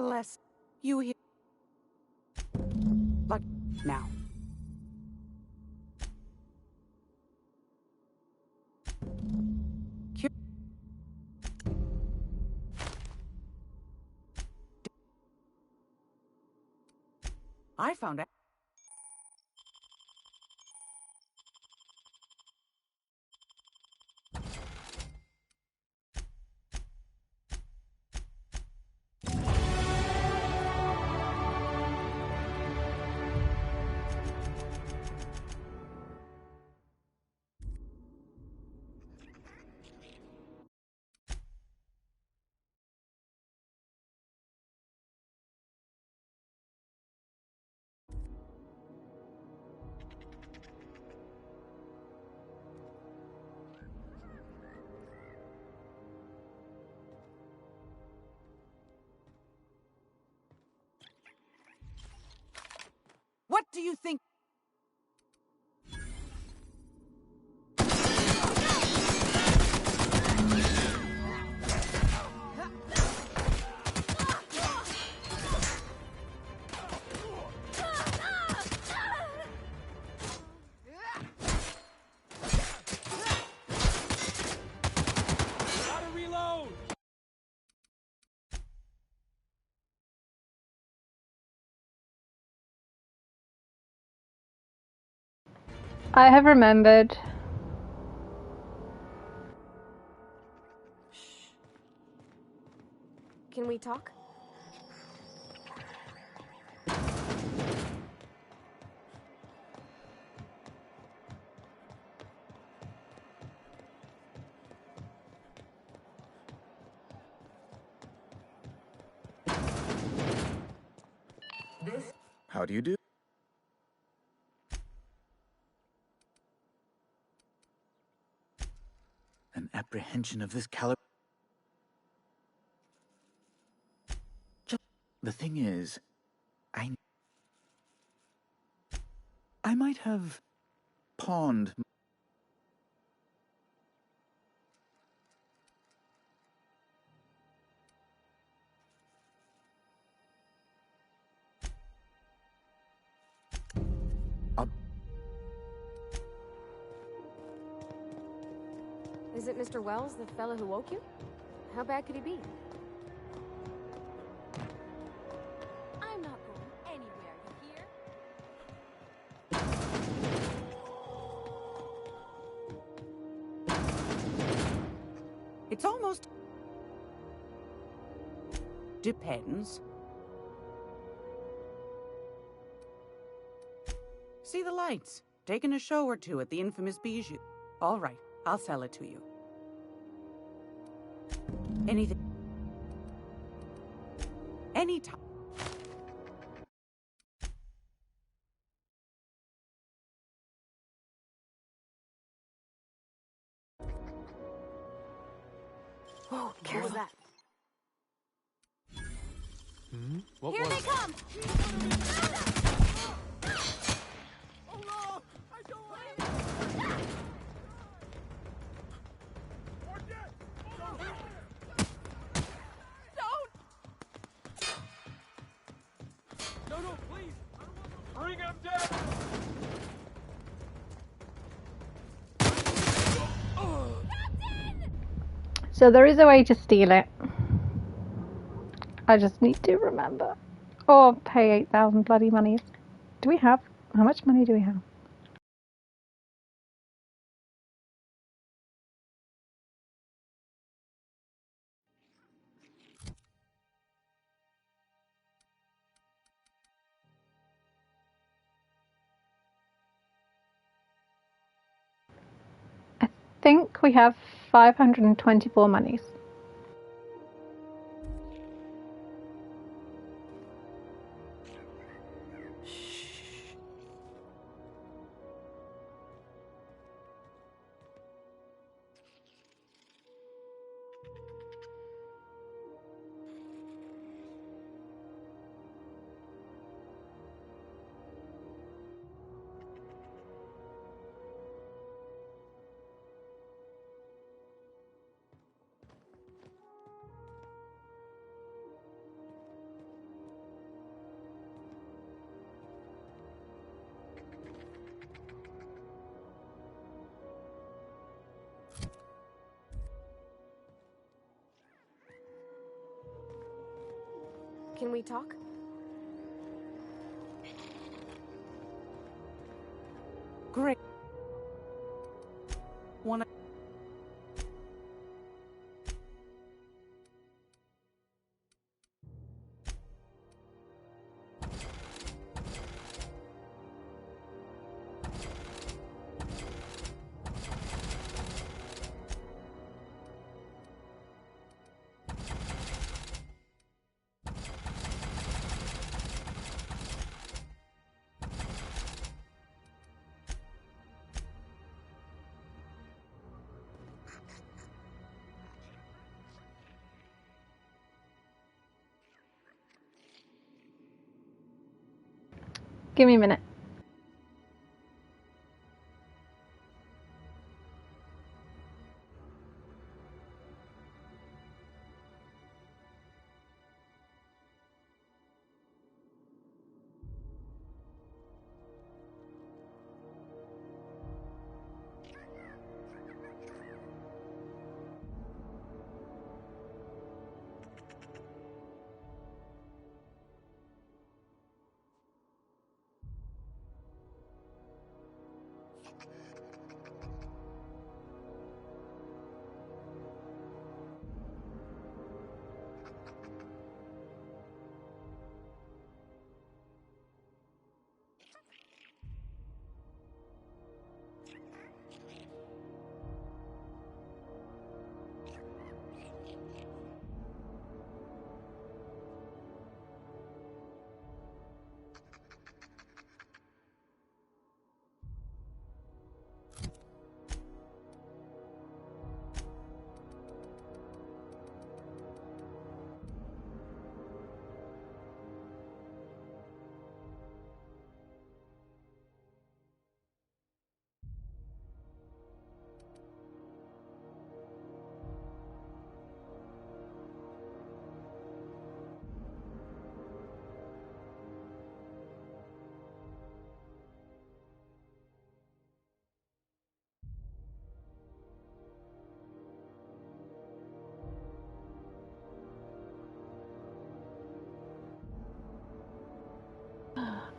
Bless you here. Like now. I found out. What do you think? Gotta reload! I have remembered. Can we talk? How do you do? An apprehension of this caliber. The thing is, I might have pawned. Is it Mr. Wells, the fellow who woke you? How bad could he be? I'm not going anywhere, you hear? It's almost... Depends. See the lights. Taking a show or two at the infamous Bijou. All right, I'll sell it to you. Anything. Anytime. Whoa, careful. What was that? What Here was they come! Oh no! I don't want to... Don't! No, please! Bring him down! So there is a way to steal it. I just need to remember. Or pay 8,000 bloody monies. Do we have? How much money do we have? I think we have 524 monies. Can we talk? Great. Wanna... Give me a minute.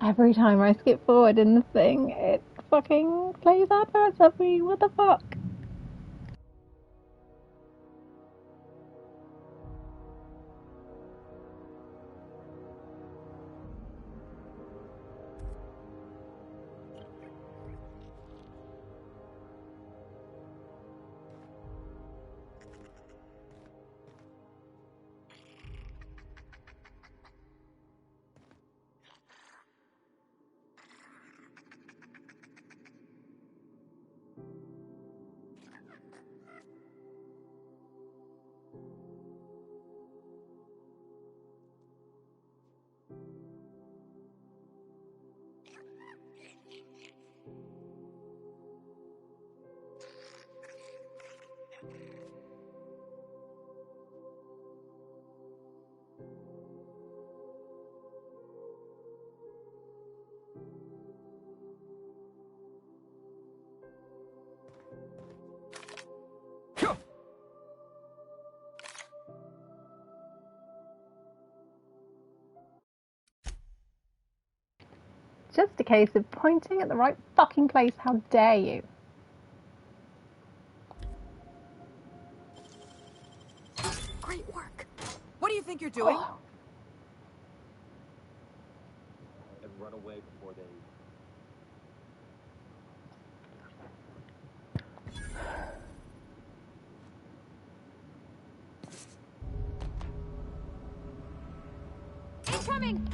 Every time I skip forward in the thing, it fucking plays adverts at me. What the fuck? Just a case of pointing at the right fucking place. How dare you? Great work. What do you think you're doing? Oh. And run away before they... Incoming!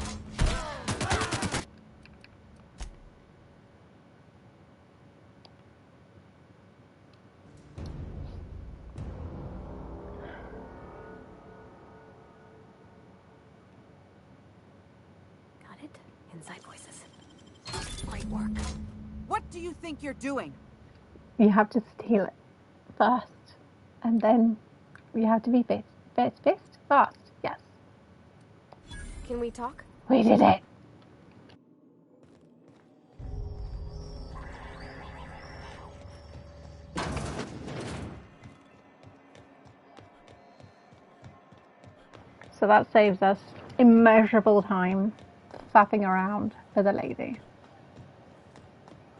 Got it. Inside voices. Great work. What do you think you're doing? You have to steal it first, and then you have to be fast. Yes. Can we talk? We did it. So that saves us immeasurable time faffing around with a lady.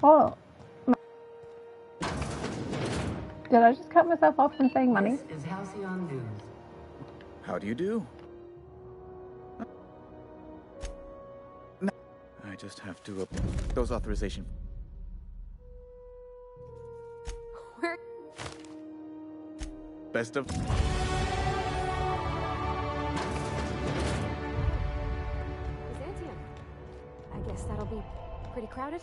Oh, did I just cut myself off from saying money? This is Halcyon News. How do you do? No, I just have to those authorization. Where? Best of. Byzantium. I guess that'll be pretty crowded.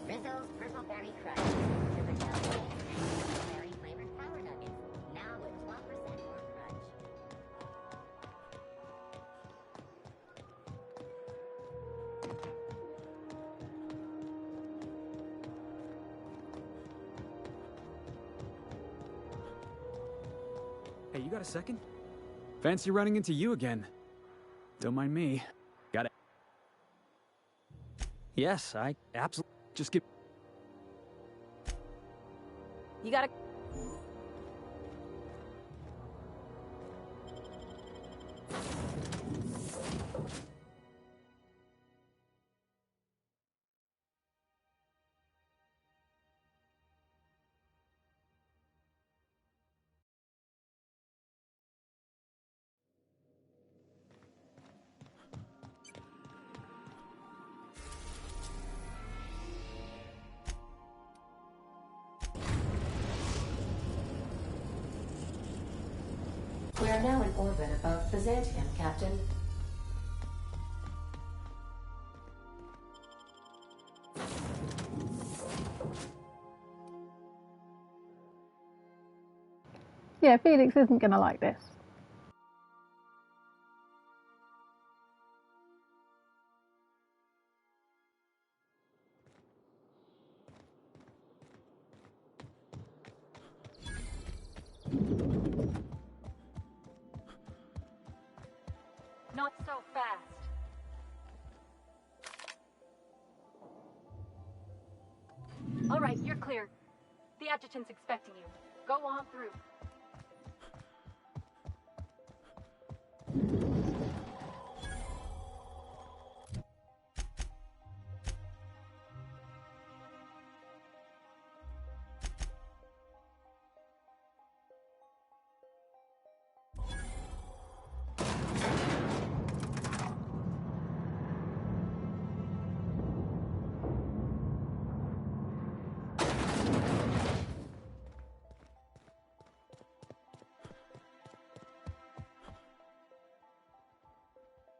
Rizzo's Purple Berry Crunch. Super Jelly and berry flavored power nuggets. Now with 12% more crunch. Hey, you got a second? Fancy running into you again. Don't mind me. Got it. Yes, I absolutely just get. You gotta. We are now in orbit above Byzantium, Captain. Yeah, Felix isn't gonna like this. Not so fast. All right, you're clear. The adjutant's expecting you. Go on through.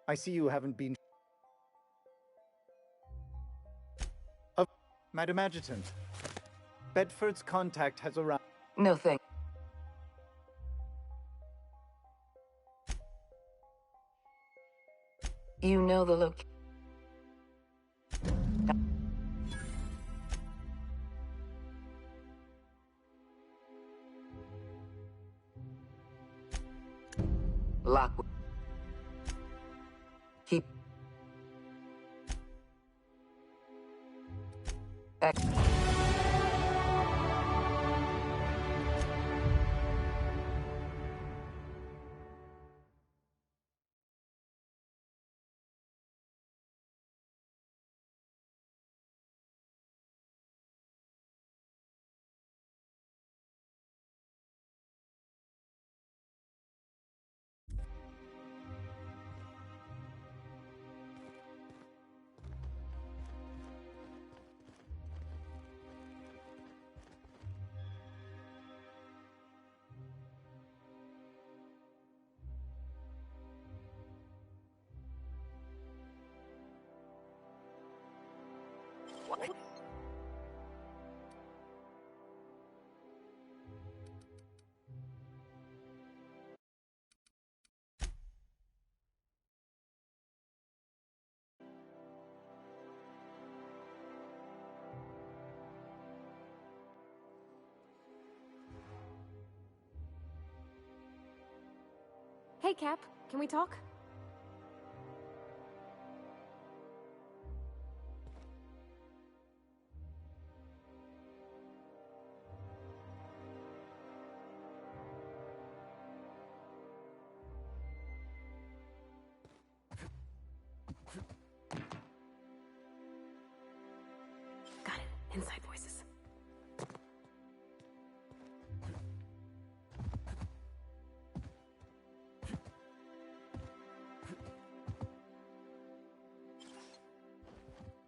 I see you haven't been... Madam Adjutant, Bedford's contact has arrived. No thank. You know the location. Lockwood. Keep. Hey, Cap, can we talk? Inside voices.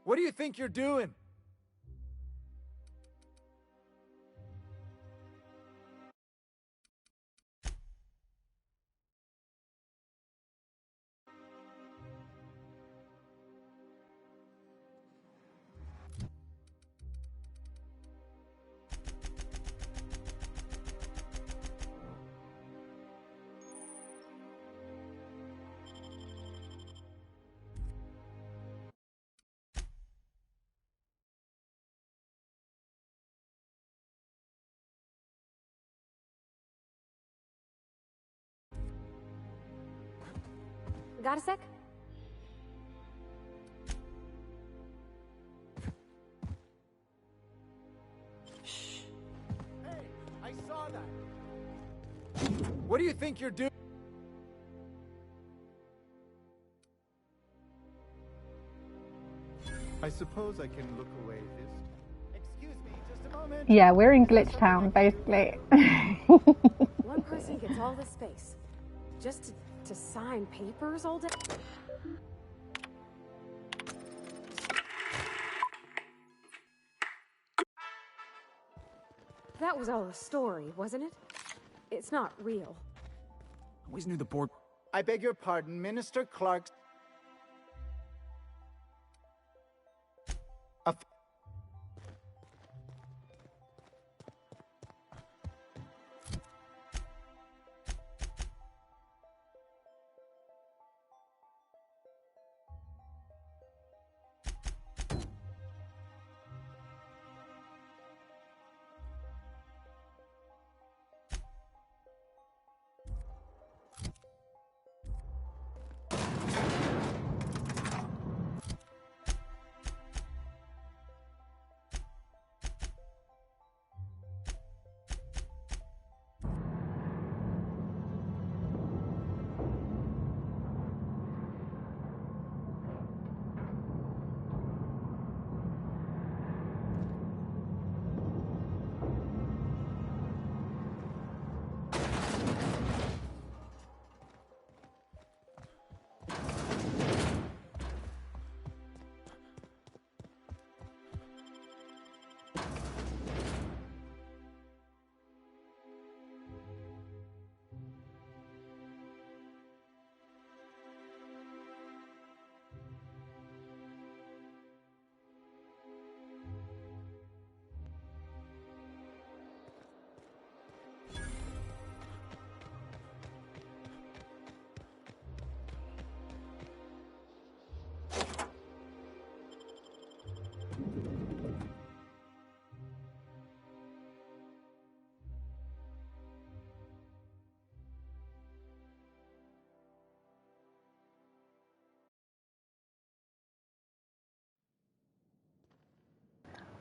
What do you think you're doing? Got a sec? Hey, I saw that. What do you think you're doing? I suppose I can look away this. Excuse me, just a moment. Yeah, we're in Glitch Town, basically. One person gets all the space. Just to sign papers all day? That was all a story, wasn't it? It's not real. I always knew the board... I beg your pardon, Minister Clark's...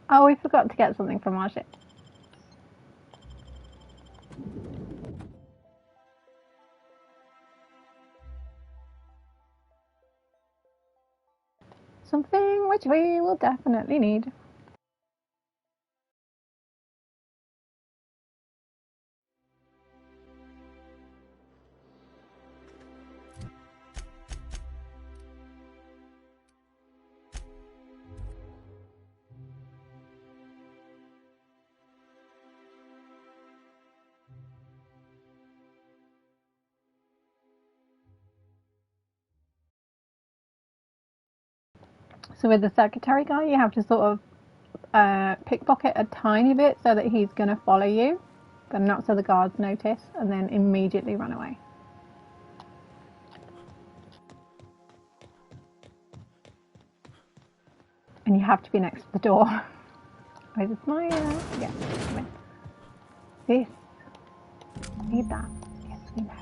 Oh, we forgot to get something from our ship. Something which we will definitely need. So with the secretary guy, you have to sort of pickpocket a tiny bit so that he's going to follow you, but not so the guards notice, and then immediately run away. And you have to be next to the door. Wait, it's my, yeah, come in. This, need that. Yes, we know.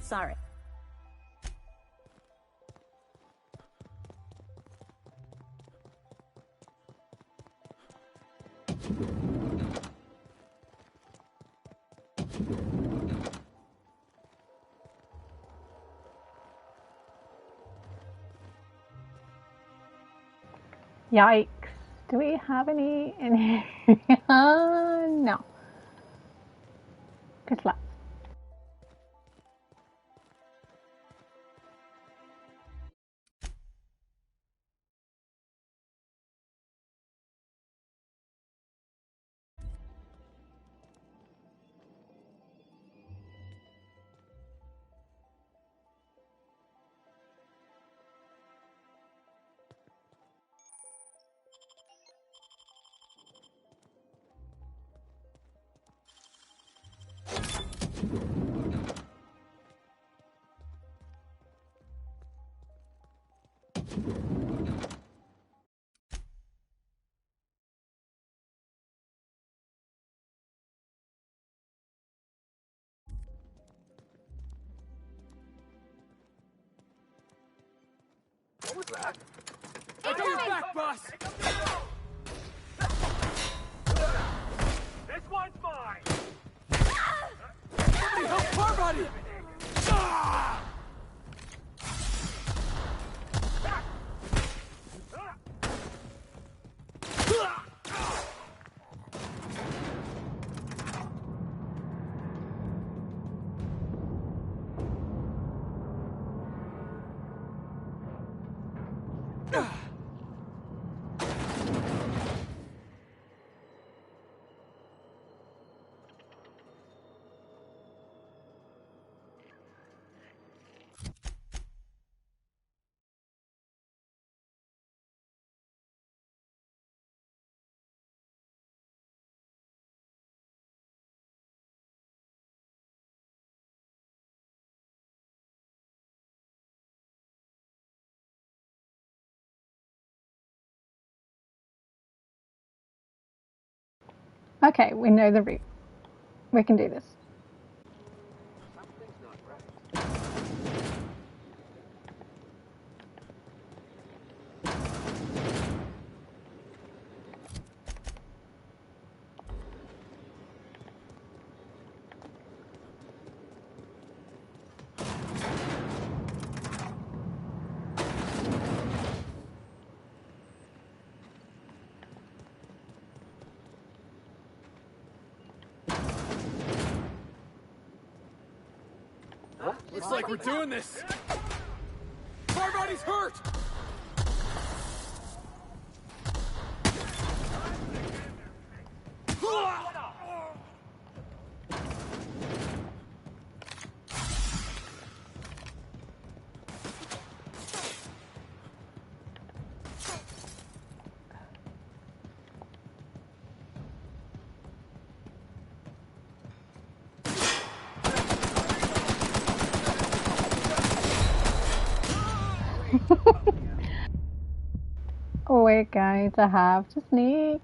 Sorry. Yikes. Do we have any in here? No. Good luck. What was that? I got your back, boss! This one's mine! Somebody help Parbody! Okay, we know the route. We can do this. Looks like we're doing this! Parbody's hurt! We're going to have to sneak.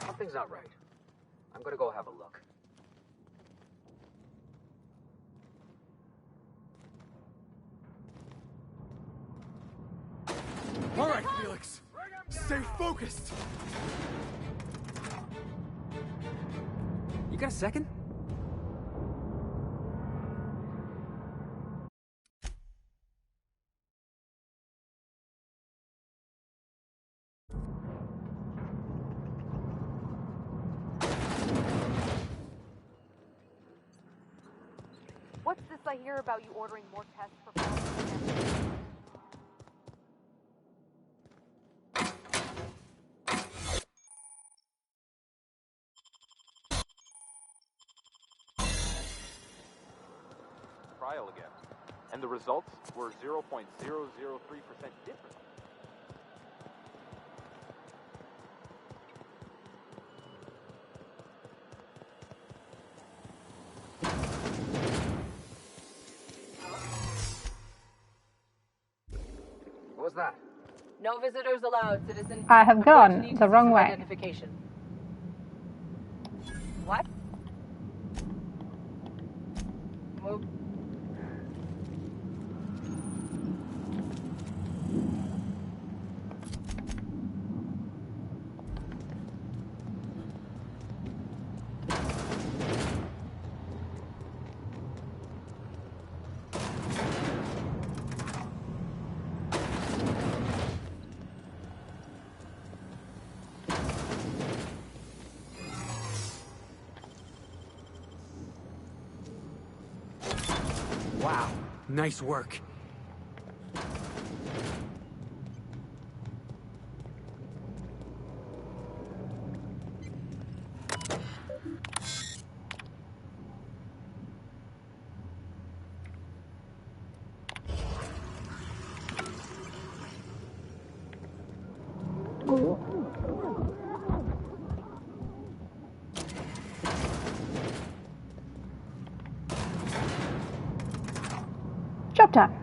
Something's not right. I'm gonna go have a look. All right, Felix. Stay focused. You got a second? What's this I hear about you ordering more tests for Trial again. And the results were 0.003% different. What was that? No visitors allowed, citizen. I have gone the wrong way. Identification. What? Move. Wow, nice work. Job done.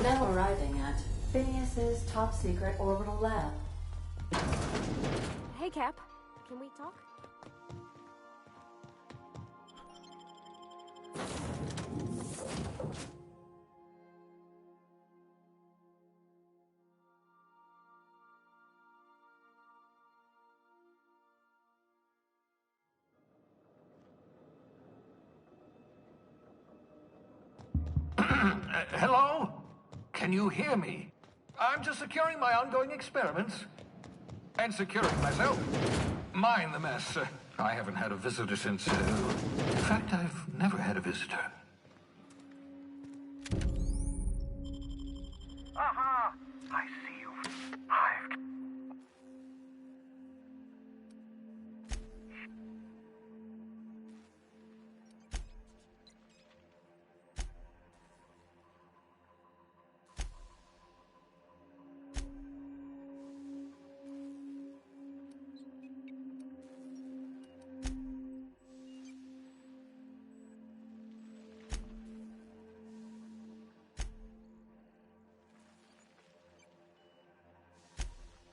Now arriving at Phineas's top secret orbital lab. Hey, Cap. Can we talk? Hello? Can you hear me? I'm just securing my ongoing experiments. And securing myself. Mind the mess. I haven't had a visitor since... in fact, I've never had a visitor. Aha! I see you. I've...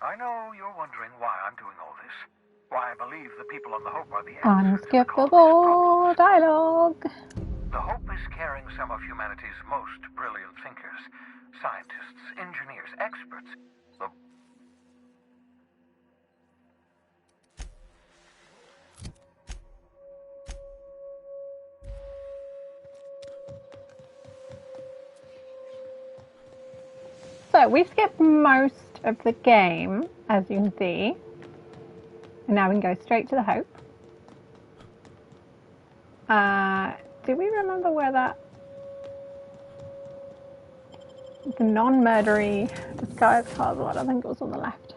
I know you're wondering why I'm doing all this. Why I believe the people on the Hope are the answers to the Unskippable dialogue. The Hope is carrying some of humanity's most brilliant thinkers, scientists, engineers, experts. The So we've skipped most of the game, as you can see. And now we can go straight to the Hope. Do we remember where that... the non-murdery disguise cars was? I think it was on the left.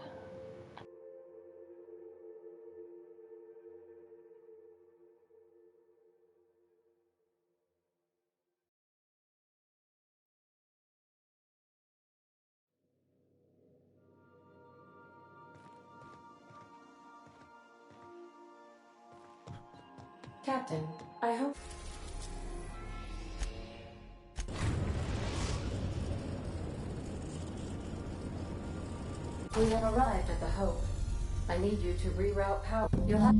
Captain, I hope... We have arrived at the Hope. I need you to reroute power. You'll have...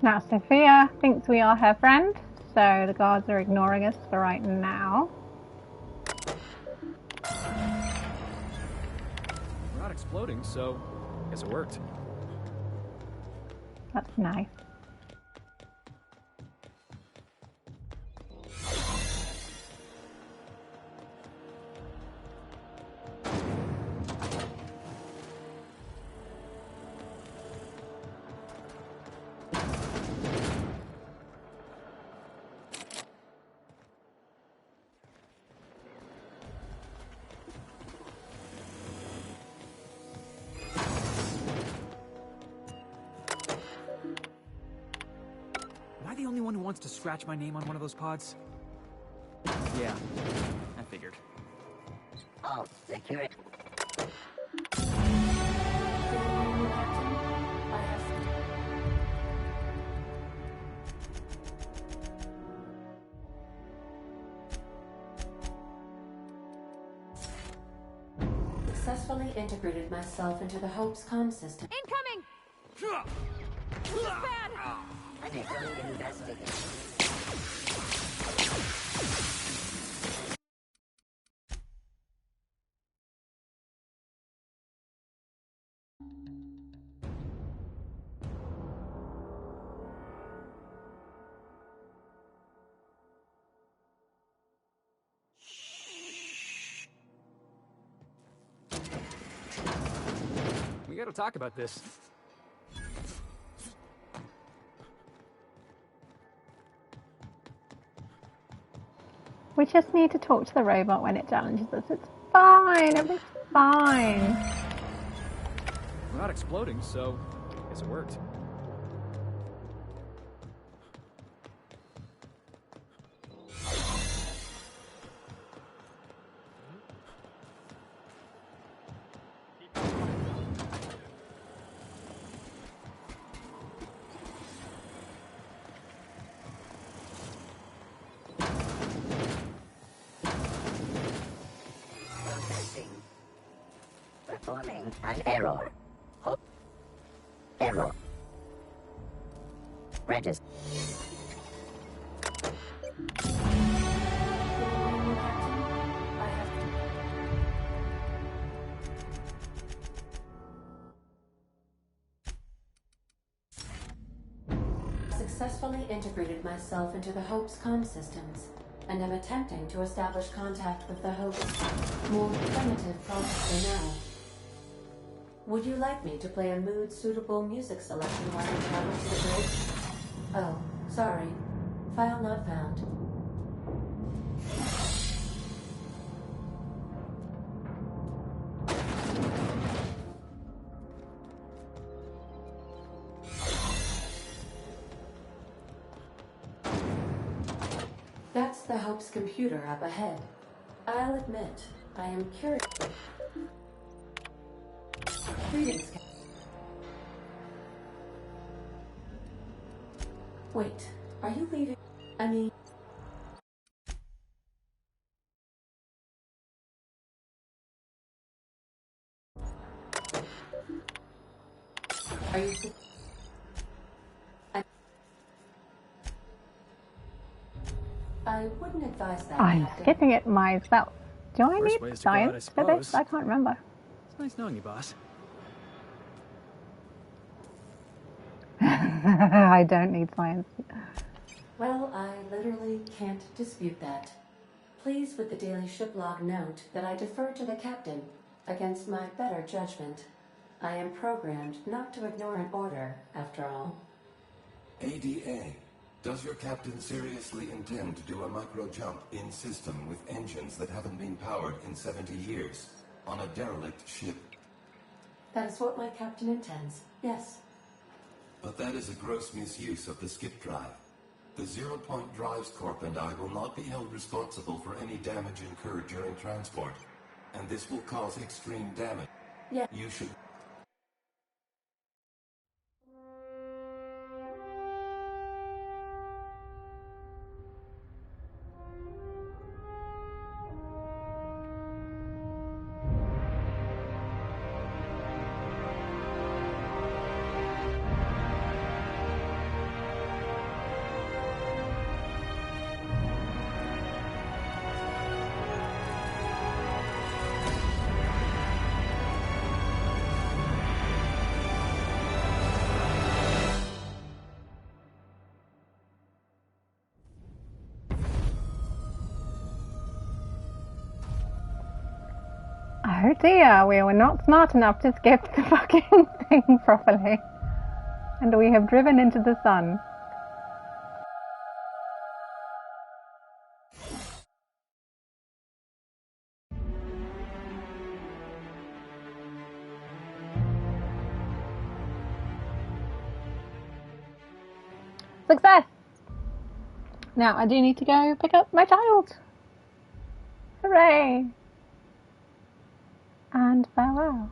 Now, Sophia thinks we are her friend, so the guards are ignoring us for right now. We're not exploding, so I guess it worked. That's nice. Am I the only one who wants to scratch my name on one of those pods? Yeah, I figured. Oh, security. Successfully integrated myself into the Hope's comm system. Incoming! This is bad! I need to investigate. We gotta talk about this. We just need to talk to the robot when it challenges us. It's fine. Everything's fine. We're not exploding, so I guess it worked. Performing an error. Error. Register. successfully integrated myself into the Hope's comm systems, and am attempting to establish contact with the Hope's more primitive processor now. Would you like me to play a mood-suitable music selection while you travel to the bridge? Oh, sorry. File not found. That's the Hope's computer up ahead. I'll admit, I am curious. Greetings, Captain. Wait, are you leaving? I mean... Are you... I wouldn't advise that, I'm Captain. skipping it myself. Do I Worst need ways to go out, I science for this? suppose. I can't remember. It's nice knowing you, boss. I don't need science. Well, I literally can't dispute that. Please with the daily ship log note that I defer to the captain against my better judgment. I am programmed not to ignore an order, after all. ADA, does your captain seriously intend to do a micro jump in system with engines that haven't been powered in 70 years on a derelict ship? That is what my captain intends, yes. But that is a gross misuse of the skip drive. The Zero Point Drives Corp and I will not be held responsible for any damage incurred during transport, and this will cause extreme damage. Yeah. You should... Oh dear, we were not smart enough to skip the fucking thing properly. And we have driven into the sun. Success! Now I do need to go pick up my child. Hooray! And farewell.